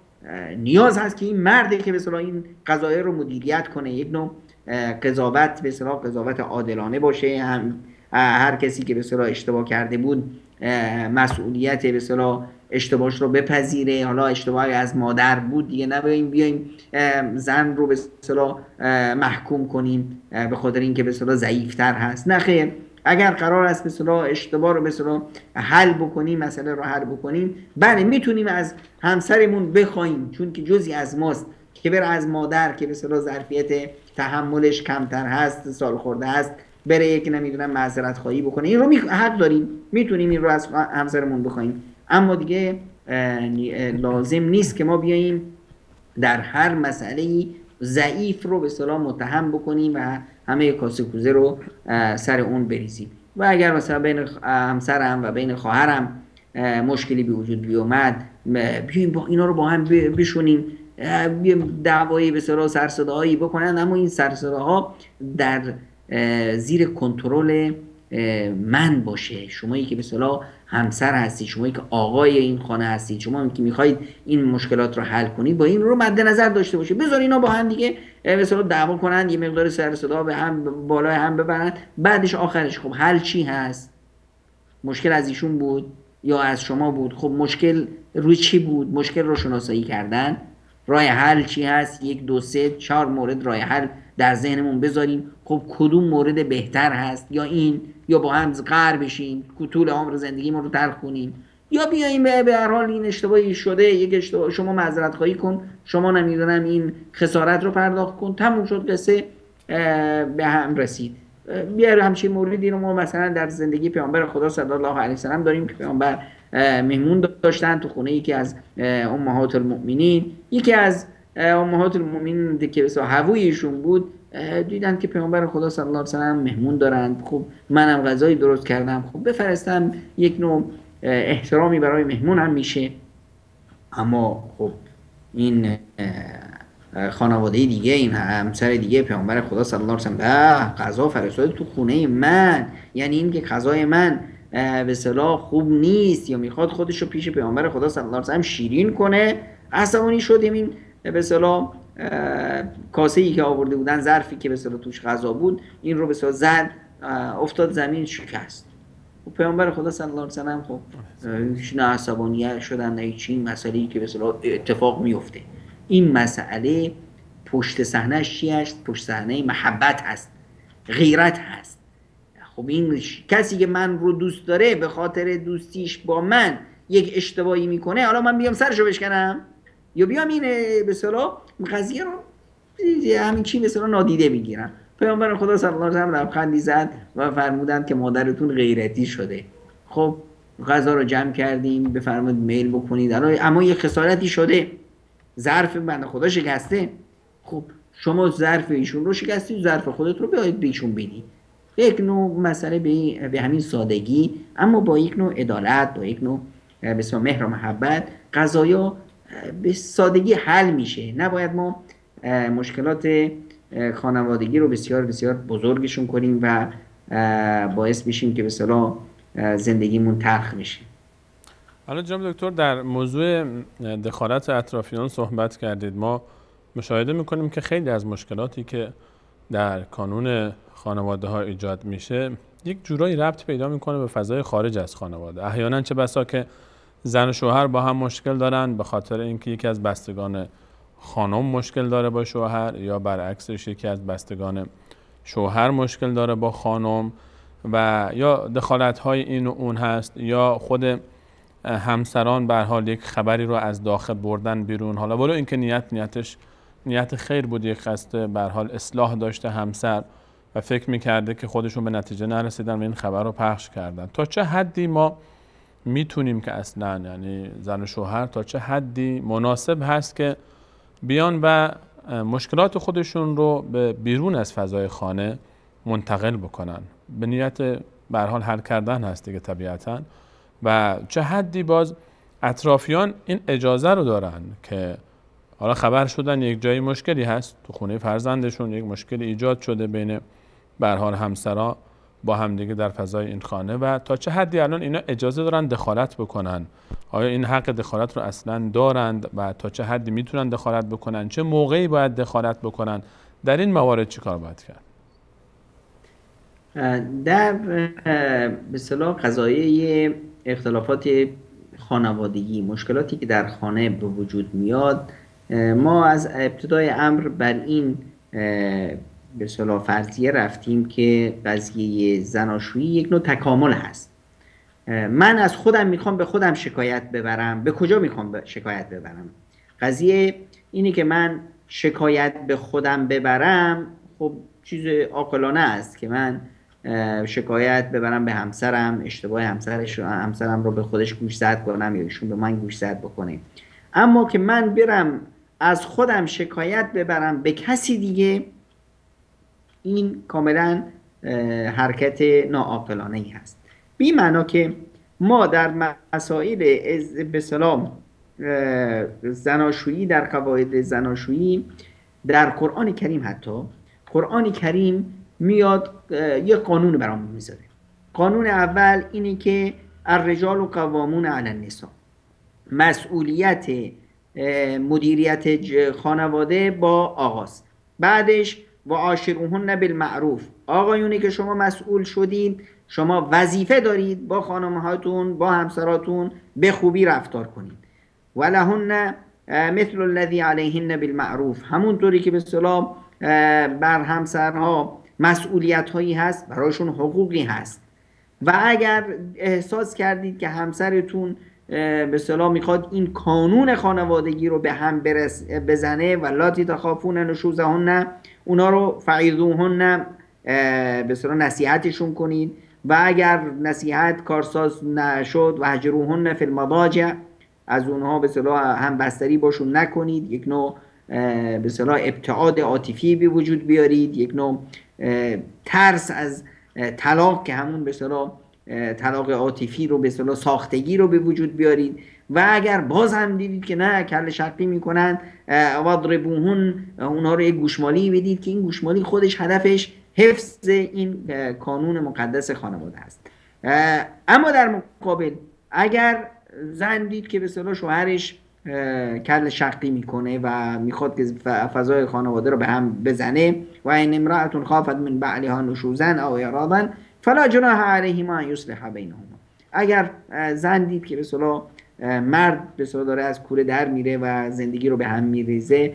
نیاز هست که این مردی که به اصطلاح این قضایه رو مدیریت کنه، یک نوع قضاوت به اصطلاح قضاوت عادلانه باشه، هر کسی که به اصطلاح اشتباه کرده بود مسئولیت به اصطلاح اشتباهش رو بپذیره. حالا اشتباهی از مادر بود دیگه بیایم زن رو به اصطلاح محکوم کنیم به خاطر اینکه به اصطلاح ضعیف‌تر هست. نه خیر، اگر قرار است به اصطلاح اشتباه رو به اصطلاح حل بکنیم، مسئله رو حل بکنیم، بله میتونیم از همسرمون بخوایم، چون که جزئی از ماست، که بره از مادر که به اصطلاح ظرفیت تحملش کمتر هست، سال خورده هست، بره یک نمیدونم معذرت خواهی بکنه. این رو حق داریم، میتونیم این رو از همسرمون بخوایم، اما دیگه لازم نیست که ما بیاییم در هر مسئله‌ای ضعیف رو به اصطلاح متهم بکنیم و همه کاسه کوزه رو سر اون بریزیم. و اگر مثلا بین همسرم و بین خواهرم مشکلی به وجود بیومد، بیایم با اینا رو با هم بشونیم، دعوایی به اصطلاح سرصداهایی بکنن، اما این سرصداها در زیر کنترل من باشه. شمایی که به اصطلاح همسر هستید، شمایی که آقای این خانه هستید، شما که میخواید این مشکلات رو حل کنید، با این رو مد نظر داشته باشید. بذار اینا با هم دیگه به اصطلاح دعوا کنن، یه مقدار سر صدا به هم بالای هم ببرن، بعدش آخرش خب حل چی هست؟ مشکل از ایشون بود یا از شما بود؟ خب مشکل روی چی بود؟ مشکل رو شناسایی کردن، راه حل چی هست؟ 1 2 3 4 مورد راه حل در ذهنمون بذاریم. خب کدوم مورد بهتر هست؟ یا این، یا با هم قهر بشیم، طول عمر زندگیمون رو تلخ کنیم، یا بیایم به هر حال این اشتباهی شده، یک اشتباه، شما معذرت خواهی کن، شما نمیدونم این خسارت رو پرداخت کن، تموم شد، قصه به هم رسید. بیار همچین موردی رو ما مثلا در زندگی پیامبر خدا صلی الله علیه و سلم داریم که پیامبر مهمون داشتن تو خونه یکی از امهات المؤمنین. یکی از امهات المؤمنین که به حویشون بود، دیدن که پیامبر خدا صلی الله علیه و سلم مهمون دارند، خب منم غذایی درست کردم، خب بفرستم، یک نوع احترامی برای مهمون هم میشه. اما خب این خانواده دیگه، این همسر دیگه پیامبر خدا صلی الله علیه و سلم غذا فرستاده تو خونه من، یعنی این که غذای من به اصطلاح خوب نیست یا میخواد خودش رو پیش پیامبر خدا صلی الله علیه و سلم شیرین کنه. عصبانی شدیم، این به اصطلاح کاسه‌ای که آورده بودن، ظرفی که به اصطلاح توش غذا بود، این رو به اصطلاح زد، افتاد زمین، شکست. و پیامبر خدا صلی الله علیه و سلم خب نه عصبانی شدن نه چی، مسئله‌ای که به اصطلاح اتفاق میفته. این مسئله پشت صحنه‌اش چی است؟ پشت صحنه محبت هست، غیرت هست. خب این کسی که من رو دوست داره به خاطر دوستیش با من یک اشتباهی میکنه، حالا من بیام سرشو بشکنم یا بیام این به اصطلاح قضیه رو همین چی به اصطلاح نادیده میگیرم؟ پیامبر خدا صلی الله علیه و سلم لبخندی زد و فرمودند که مادرتون غیرتی شده. خب غذا رو جمع کردیم، بفرمایید میل بکنید، اما یه خسارتی شده، ظرف بنده خدا شکسته. خب شما ظرف ایشون رو شکستید، ظرف خودت رو بیایید به ایشون بدی. یک نوع مسئله به همین سادگی، اما با یک نوع عدالت، با یک نوع به اسم مهر و محبت، قضایا به سادگی حل میشه. نباید ما مشکلات خانوادگی رو بسیار بسیار بزرگشون کنیم و باعث میشیم که به اصطلاح زندگیمون تلخ میشه. حالا جناب دکتر در موضوع دخالت اطرافیان صحبت کردید. ما مشاهده میکنیم که خیلی از مشکلاتی که در کانون خانواده ها ایجاد میشه یک جورایی ربط پیدا میکنه به فضای خارج از خانواده. احیانا چه بسا که زن و شوهر با هم مشکل دارن به خاطر اینکه یکی از بستگان خانم مشکل داره با شوهر، یا برعکسش یکی از بستگان شوهر مشکل داره با خانم، و یا دخالت های این و اون هست، یا خود همسران به هر حال یک خبری رو از داخل بردن بیرون. حالا ولو اینکه نیتش نیت خیر بود، یک قصد به هر حال اصلاح داشته همسر و فکر میکرده که خودشون به نتیجه نرسیدن و این خبر رو پخش کردن. تا چه حدی ما میتونیم که اصلا، یعنی زن و شوهر تا چه حدی مناسب هست که بیان و مشکلات خودشون رو به بیرون از فضای خانه منتقل بکنن؟ به نیت به هر حال حل کردن هست دیگه طبیعتاً. و چه حدی باز اطرافیان این اجازه رو دارن که حالا خبر شدن یک جایی مشکلی هست تو خونه فرزندشون، یک مشکلی ایجاد شده بین به هر حال همسرا با همدیگه در فضای این خانه، و تا چه حدی الان اینا اجازه دارن دخالت بکنن؟ آیا این حق دخالت رو اصلا دارند و تا چه حدی میتونن دخالت بکنن؟ چه موقعی باید دخالت بکنن؟ در این موارد چی کار باید کرد؟ در به اصطلاح قضایای اختلافات خانوادگی، مشکلاتی که در خانه به وجود میاد، ما از ابتدای امر بر این به اصطلاح فرضیه رفتیم که قضیه زناشویی یک نوع تکامل هست. من از خودم میخوام به خودم شکایت ببرم. به کجا میخوام شکایت ببرم؟ قضیه اینه که من شکایت به خودم ببرم، خب چیز عاقلانه است که من شکایت ببرم به همسرم، اشتباه همسرم رو به خودش گوشزد کنم یا ایشون به من گوشزد بکنه. اما که من برم از خودم شکایت ببرم به کسی دیگه، این کاملا حرکت ناعاقلانه ای هست. بی معنا که ما در مسائل به اصطلاح زناشویی، در قواعد زناشویی در قرآن کریم، حتی قرآن کریم میاد یک قانون برامون میذاره. قانون اول اینه که الرجال قوامون علی النساء، مسئولیت مدیریت خانواده با آقاست. بعدش و عاشروهن بالمعروف، آقایونی که شما مسئول شدید، شما وظیفه دارید با خانمهاتون، با همسراتون به خوبی رفتار کنید. ولهن مثل الذی علیهن بالمعروف، همونطوری که به اصطلاح بر همسرها مسئولیت هایی هست، برایشون حقوقی هست. و اگر احساس کردید که همسرتون به اصطلاح میخواد این قانون خانوادگی رو به هم بزنه، و لاتی تخافون نشوزهن، اونا رو فعیذوهن، به اصطلاح نصیحتشون کنید. و اگر نصیحت کارساز نشد، و هجروهن فی المضاجع، از اونها به اصطلاح هم بستری باشون نکنید، یک نوع به اصطلاح ابتعاد عاطفی به وجود بیارید، یک نوع ترس از طلاق که همون به اصطلاح طلاق عاطفی رو به اصطلاح ساختگی رو به وجود بیارید. و اگر باز هم دیدید که نه کله شقی میکنن، واضربوهن، اونها رو یک گوشمالی بدید که این گوشمالی خودش هدفش حفظ این قانون مقدس خانواده است. اما در مقابل اگر زن دید که به اصطلاح شوهرش کل شقی میکنه و میخواد که فضای خانواده رو به هم بزنه، و این امرأة خافت من بعلها نشوزا او اعراضا فلا جناح علیهما ان یصلحا بینهما، اگر زن دید که به اصطلاح مرد به اصطلاح داره از کوره در میره و زندگی رو به هم میریزه،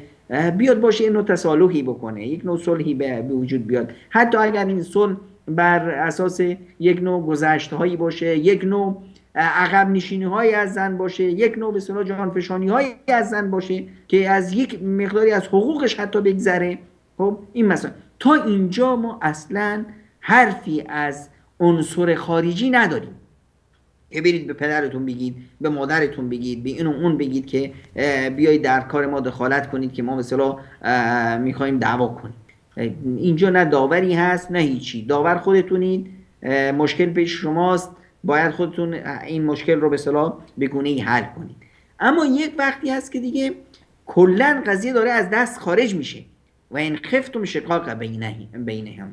بیاد باشه این نوع تصالحی بکنه، یک نوع صلحی به وجود بیاد، حتی اگر این صلح بر اساس یک نوع گذشته هایی باشه، یک نوع عقب نشینی های از زن باشه، یک نوع به اصطلاح جانفشانی های از زن باشه که از یک مقداری از حقوقش حتی بگذره. خب این مثلا تا اینجا ما اصلا حرفی از عنصر خارجی نداریم که برید به پدرتون بگید، به مادرتون بگید، به این و اون بگید که بیایید در کار ما دخالت کنید که ما مثلا میخوایم دعوا کنیم. اینجا نه داوری هست نه هیچی، داور خودتونید، مشکل پیش شماست، باید خودتون این مشکل رو به اصطلاح به گونه‌ای حل کنید. اما یک وقتی هست که دیگه کلا قضیه داره از دست خارج میشه. و این خفتم شقاق بینهم،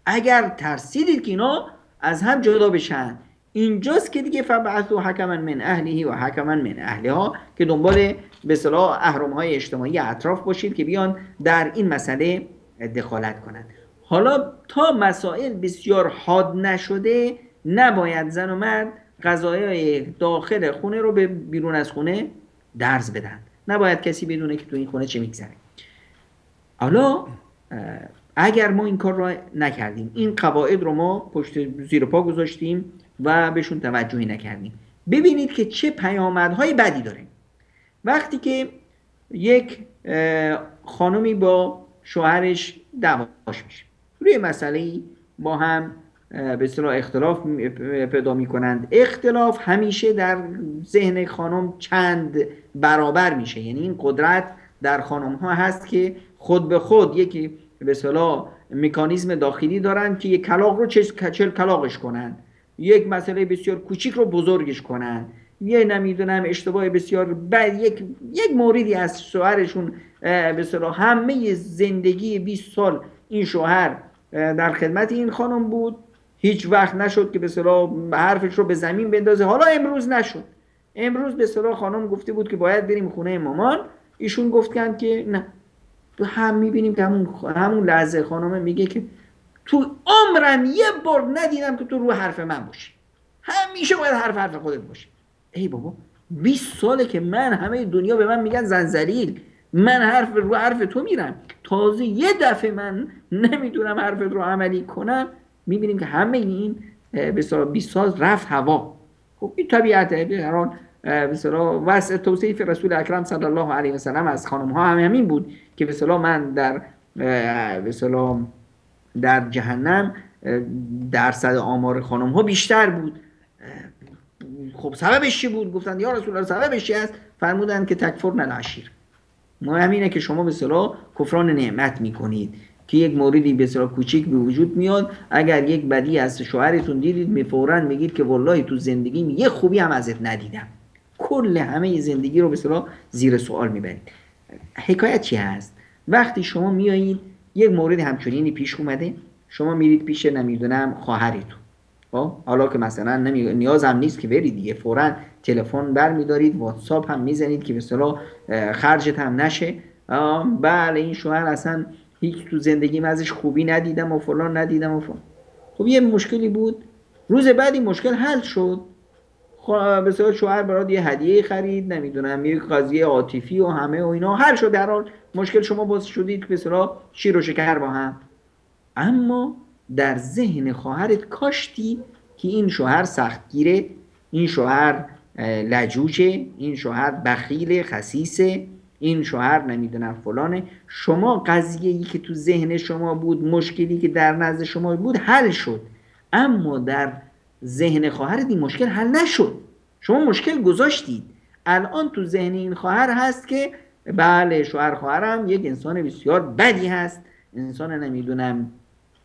اگر ترسیدید که اینا از هم جدا بشن، اینجاست که دیگه فبعثوا حکما من اهله و حکما من اهلها، که دنبال به اصطلاح اهرم‌های اجتماعی اطراف باشید که بیان در این مسئله دخالت کنند. حالا تا مسائل بسیار حاد نشده، نباید زن و مرد قضایای داخل خونه رو به بیرون از خونه درز بدن. نباید کسی بدونه که تو این خونه چه میگذره. حالا اگر ما این کار رو نکردیم، این قواعد رو ما پشت زیر پا گذاشتیم و بهشون توجهی نکردیم، ببینید که چه پیامدهای بدی داره. وقتی که یک خانمی با شوهرش دعواش میشه، روی مسئله‌ای با هم به اصطلاح اختلاف پیدا میکنند، اختلاف همیشه در ذهن خانم چند برابر میشه. یعنی این قدرت در خانم ها هست که خود به خود یک به اصطلاح مکانیزم داخلی دارن که یک کلاغ رو 40 کلاغش کنن، یک مسئله بسیار کوچیک رو بزرگش کنن، یه نمیدونم اشتباه بسیار بعد یک موردی از شوهرشون به اصطلاح همه زندگی 20 سال این شوهر در خدمت این خانم بود، هیچ وقت نشد که به اصطلاح حرفش رو به زمین بندازه. حالا امروز نشد، امروز به اصطلاح خانم گفته بود که باید بریم خونه مامان، ایشون گفتن که نه. تو هم میبینیم که همون لحظه خانم میگه که تو عمرم یه بار ندیدم که تو رو حرف من باشی، همیشه باید حرف خودت باشه. ای بابا 20 ساله که من همه دنیا به من میگن زنجلیل، من رو حرف تو میرم، تازه یه دفعه من نمیتونم حرفت رو عملی کنم. میبینیم که همه این به اصطلاح 20 سال رفت هوا. خب این طبیعته. به هر حال به اصطلاح واسه توصیف رسول اکرم صلی الله علیه و سلم از خانم ها همین بود که به اصطلاح من در به اصطلاح در جهنم درصد آمار خانم ها بیشتر بود. خب سببش چی بود؟ گفتن یا رسول الله سببش چی است؟ فرمودن که تکفرن العشیر. ما همینه که شما به اصطلاح کفران نعمت میکنید که یک موردی به اصطلاح کوچیک به وجود میاد، اگر یک بدی از شوهرتون دیدید فوراً میگید که والله تو زندگیم یه خوبی هم ازت ندیدم، کل همه زندگی رو به اصطلاح زیر سوال میبرید. حکایت چی هست؟ وقتی شما میایید یک مورد همچنینی پیش اومده، شما میرید پیش نمیدونم خواهرتون، حالا که مثلا نیاز هم نیست که برید دیگه، فوراً تلفن برمیدارید، واتساپ هم میزنید که به اصطلاح خرجت هم نشه. بله این شوهر اصلا هیچ تو زندگیم ازش خوبی ندیدم و فلان ندیدم و فلان. خب یه مشکلی بود، روز بعد این مشکل حل شد. به اصطلاح شوهر برات یه هدیه خرید، نمیدونم یک قضیه عاطفی و همه و اینا حل شد، در حال مشکل شما باز شدید که به اصطلاح شیر و شکر با هم. اما در ذهن خواهرت کاشتی که این شوهر سختگیره، این شوهر لجوجه، این شوهر بخیل خسیسه، این شوهر نمیدونم فلانه. شما قضیه‌ای که تو ذهن شما بود، مشکلی که در نزد شما بود حل شد، اما در ذهن خواهرت این مشکل حل نشد. شما مشکل گذاشتید، الان تو ذهن این خواهر هست که بله شوهر خواهرم یک انسان بسیار بدی هست، انسان نمیدونم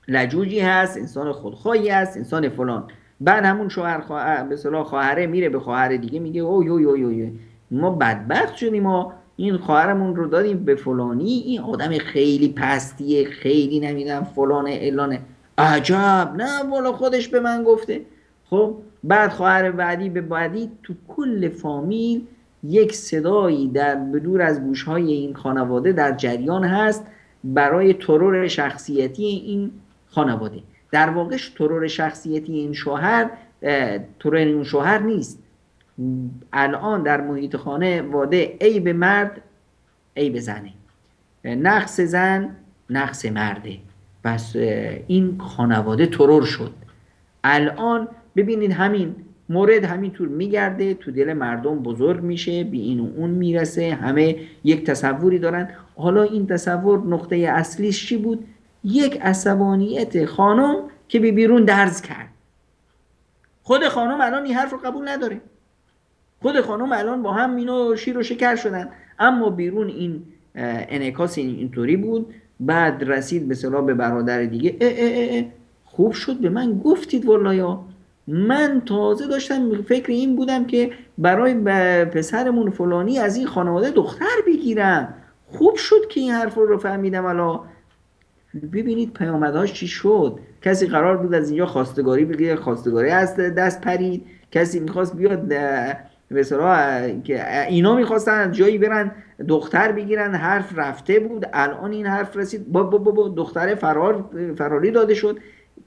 لجوجی هست، انسان خودخواهی هست، انسان فلان. بعد همون شوهر به اصطلاح خواهره میره به خواهر دیگه میگه اوی اوی اوی اوی ما بدبخت شدیم، ما این خواهرمون رو دادیم به فلانی، این آدم خیلی پستیه، خیلی نمیدونم فلانه علانه. عجب، نه والا خودش به من گفته. خب بعد خواهر بعدی به بعدی تو کل فامیل یک صدایی در دور از گوشهای این خانواده در جریان هست برای ترور شخصیتی این خانواده. در واقع ترور شخصیتی این شوهر ترور این شوهر نیست. الان در محیط خانواده عیب مرد عیب زنه، نقص زن نقص مرده، پس این خانواده ترور شد. الان ببینید همین مورد همینطور میگرده تو دل مردم بزرگ میشه، به این و اون میرسه، همه یک تصوری دارن. حالا این تصور نقطه اصلیش چی بود؟ یک عصبانیت خانم که به بیرون درز کرد. خود خانم الان این حرف رو قبول نداره، خود خانم الان با هم اینو شیر و شکر شدن، اما بیرون این انعکاس اینطوری بود. بعد رسید به اصطلاح به برادر دیگه، خوب شد به من گفتید والله، من تازه داشتم فکر این بودم که برای پسرمون فلانی از این خانواده دختر بگیرم، خوب شد که این حرف رو فهمیدم. الان ببینید پیامدهاش چی شد. کسی قرار بود از اینجا خواستگاری بگیره، خواستگاری از دست پرید. کسی میخواست بیاد به اصطلاح که اینا میخواستن جایی برن دختر بگیرن، حرف رفته بود، الان این حرف رسید با دختر فراری داده شد.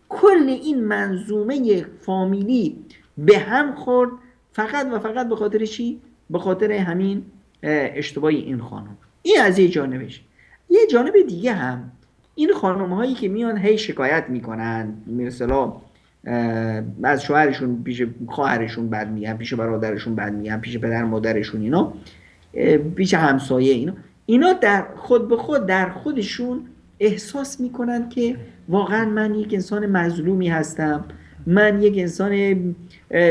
کل این منظومه فامیلی به هم خورد، فقط و فقط به خاطر چی؟ به خاطر همین اشتباه این خانم. این از یه جانبش. یه جانب دیگه هم این خانم هایی که میان هی شکایت میکنن، مثلا از شوهرشون پیش خواهرشون بد میگن، پیش برادرشون بد میگن، پیش پدر مادرشون، اینا پیش همسایه، اینا در خود به خود در خودشون احساس میکنن که واقعا من یک انسان مظلومی هستم، من یک انسان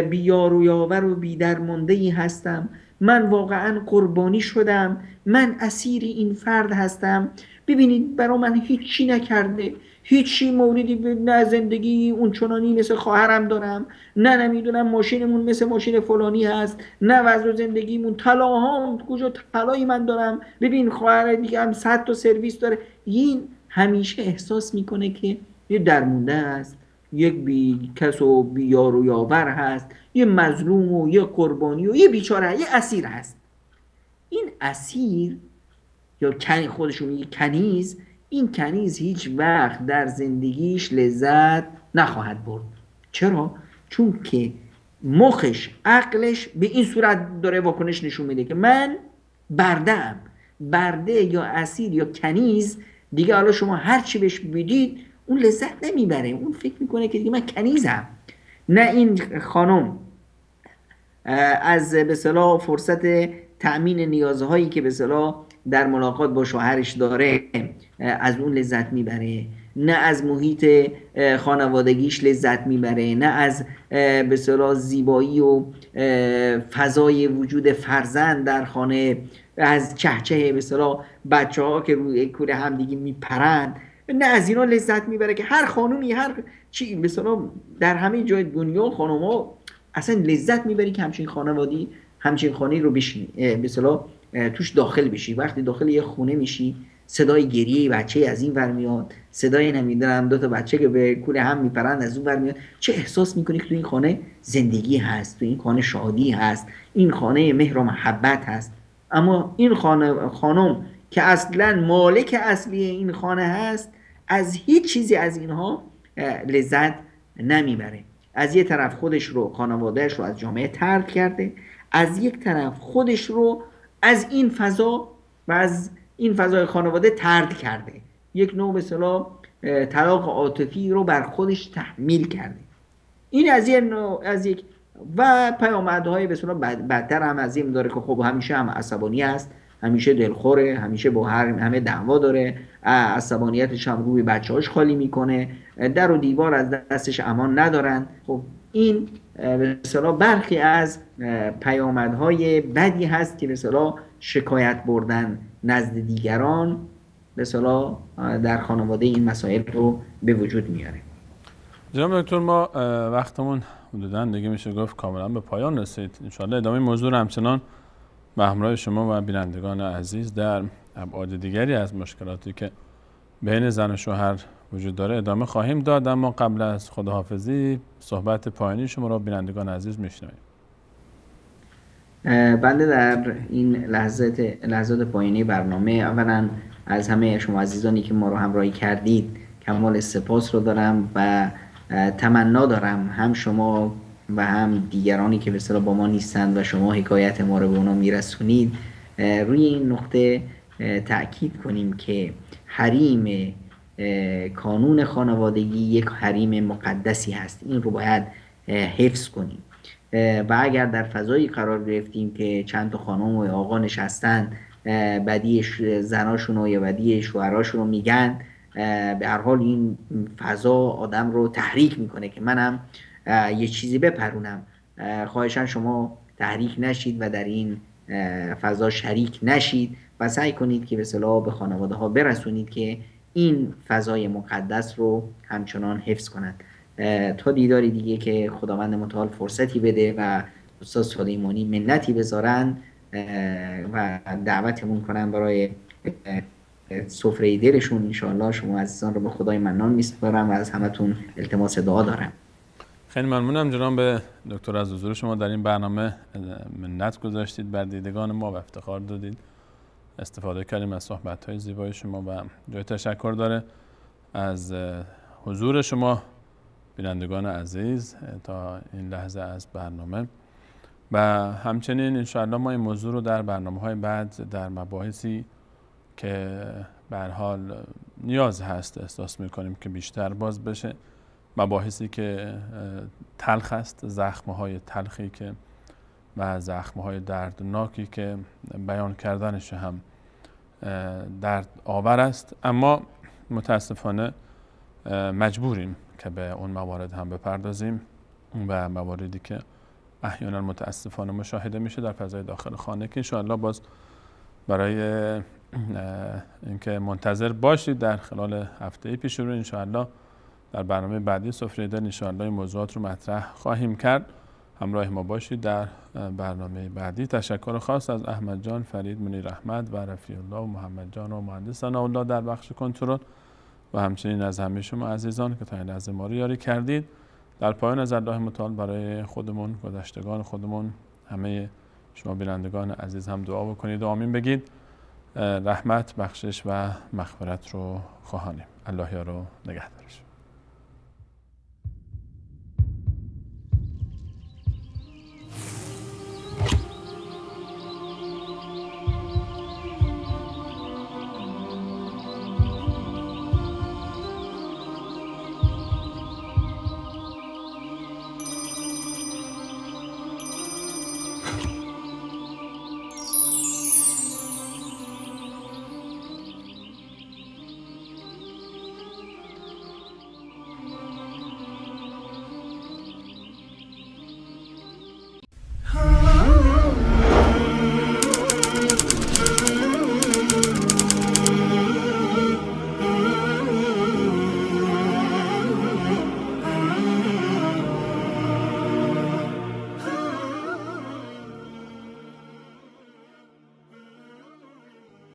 بیار و یاور و بی‌درمانده‌ای هستم، من واقعا قربانی شدم، من اسیر این فرد هستم. ببینید برای من هیچی نکرده، هیچی موردی نه زندگی اون چنانی مثل خواهرم دارم، نه نمیدونم ماشینمون مثل ماشین فلانی هست، نه وضع زندگیمون طلاها کجا طلایی من دارم، ببین خواهر دیگه هم 100 تا سرویس داره. این همیشه احساس میکنه که یه درمونده است، یک بی کس و بی یار و یاور هست، یه مظلوم و یه قربانی و یه بیچاره، یه اسیر هست. این اسیر یا خودشون میگه کنیز، این کنیز هیچ وقت در زندگیش لذت نخواهد برد. چرا؟ چون که مخش، عقلش به این صورت داره واکنش نشون میده که من برده‌ام. برده یا اسیر یا کنیز دیگه حالا شما هر چی بهش بدید اون لذت نمیبره، اون فکر میکنه که دیگه من کنیزم. نه این خانم از به اصطلاح فرصت تأمین نیازهایی که به اصطلاح در ملاقات با شوهرش داره از اون لذت میبره، نه از محیط خانوادگیش لذت میبره، نه از به اصطلاح زیبایی و فضای وجود فرزند در خانه، از چهچه به اصطلاح بچه‌ها که روی کوره هم دیگه میپرند، نه از اینا لذت میبره که هر خانومی هر چی به اصطلاح در همه جای دنیا خانوما اصلا لذت میبری که همچین خانوادی همچین خانه‌ای رو بشینی به اصطلاح توش داخل بشی. وقتی داخل یه خونه میشی صدای گریه بچه از این ور میاد، صدای نمیدونم 2 تا بچه که به کوله هم میپرند از اون ور میاد، چه احساس میکنی که تو این خانه زندگی هست، تو این خانه شادی هست، این خانه مهر و محبت هست. اما این خانم که اصلا مالک اصلی این خانه هست از هیچ چیزی از اینها لذت نمیبره. از یه طرف خودش رو، خانوادهش رو از جامعه طرد کرده، از یک طرف خودش رو از این فضا و از این فضای خانواده طرد کرده، یک نوع به اصطلاح طلاق عاطفی رو بر خودش تحمیل کرده. این از یک و پیامدهای به اصطلاح بدتر هم از این داره که خب همیشه هم عصبانی است، همیشه دلخوره، همیشه با همه دعوا داره، عصبانیتش هم روی بچه‌هاش خالی میکنه، در و دیوار از دستش امان ندارن. خب این به اصطلاح برخی از پیامدهای بدی هست که به اصطلاح شکایت بردن نزد دیگران به اصطلاح در خانواده این مسائل رو به وجود میاره. جناب دکتر، ما وقتمون حدوداً دیگه میشه گفت کاملا به پایان رسید. انشاءالله ادامه موضوع رو همچنان به همراه شما و بینندگان عزیز در ابعاد دیگری از مشکلاتی که بین زن و شوهر وجود داره ادامه خواهیم داد. اما قبل از خداحافظی صحبت پایانی شما را بینندگان عزیز میشنویم. بنده در این لحظات پایانی برنامه اولا از همه شما عزیزانی که ما رو همراهی کردید کمال سپاس رو دارم و تمنا دارم هم شما و هم دیگرانی که به اصطلاح با ما نیستند و شما حکایت ما رو به اونا میرسونید روی این نقطه تأکید کنیم که حریم کانون خانوادگی یک حریم مقدسی هست. این رو باید حفظ کنیم و اگر در فضایی قرار گرفتیم که چند تا خانم و آقا نشستن بدی زناشون یا بدی شوهراشون رو میگن، به هر حال این فضا آدم رو تحریک میکنه که منم یه چیزی بپرونم. خواهشاً شما تحریک نشید و در این فضا شریک نشید و سعی کنید که به اصطلاح به خانواده ها برسونید که این فضای مقدس رو همچنان حفظ کنند. تا دیداری دیگه که خداوند متعال فرصتی بده و استاد سلیمانی منتی بذارن و دعوتمون کنن برای سفره دلشون. انشاءالله شما عزیزان رو به خدای منان میسپارم و از همتون التماس دعا دارم. خیلی ممنونم جناب دکتر از حضور شما در این برنامه. منت گذاشتید بر دیدگان ما و افتخار دادید، استفاده کردیم از صحبت‌های زیبای شما و جای تشکر داره از حضور شما بینندگان عزیز تا این لحظه از برنامه. و همچنین انشاءالله ما این موضوع رو در برنامه‌های بعد در مباحثی که به هر حال نیاز هست احساس می‌کنیم که بیشتر باز بشه، مباحثی که تلخ است، زخم‌های تلخی که و زخم‌های دردناکی که بیان کردنش هم درد آور است، اما متاسفانه مجبوریم که به اون موارد هم بپردازیم و مواردی که احیانا متاسفانه مشاهده میشه در فضای داخل خانه که انشاءالله باز برای اینکه منتظر باشید در خلال هفته پیش رو انشاءالله در برنامه بعدی سفره دل انشاءالله این موضوعات رو مطرح خواهیم کرد. همراه ما باشید در برنامه بعدی. تشکر خاص از احمد جان، فرید منیر احمد و رفیع الله و محمد جان و مهندس ثناءالله در بخش کنترل و همچنین از همه شما عزیزان که تا این لحظه ما رو یاری کردید. در پایان از الله متعال برای خودمون، گذشتگان خودمون، همه شما بینندگان عزیز هم دعا بکنید و آمین بگید. رحمت، بخشش و مغفرت رو خواهانیم. الله یار و نگهدارش.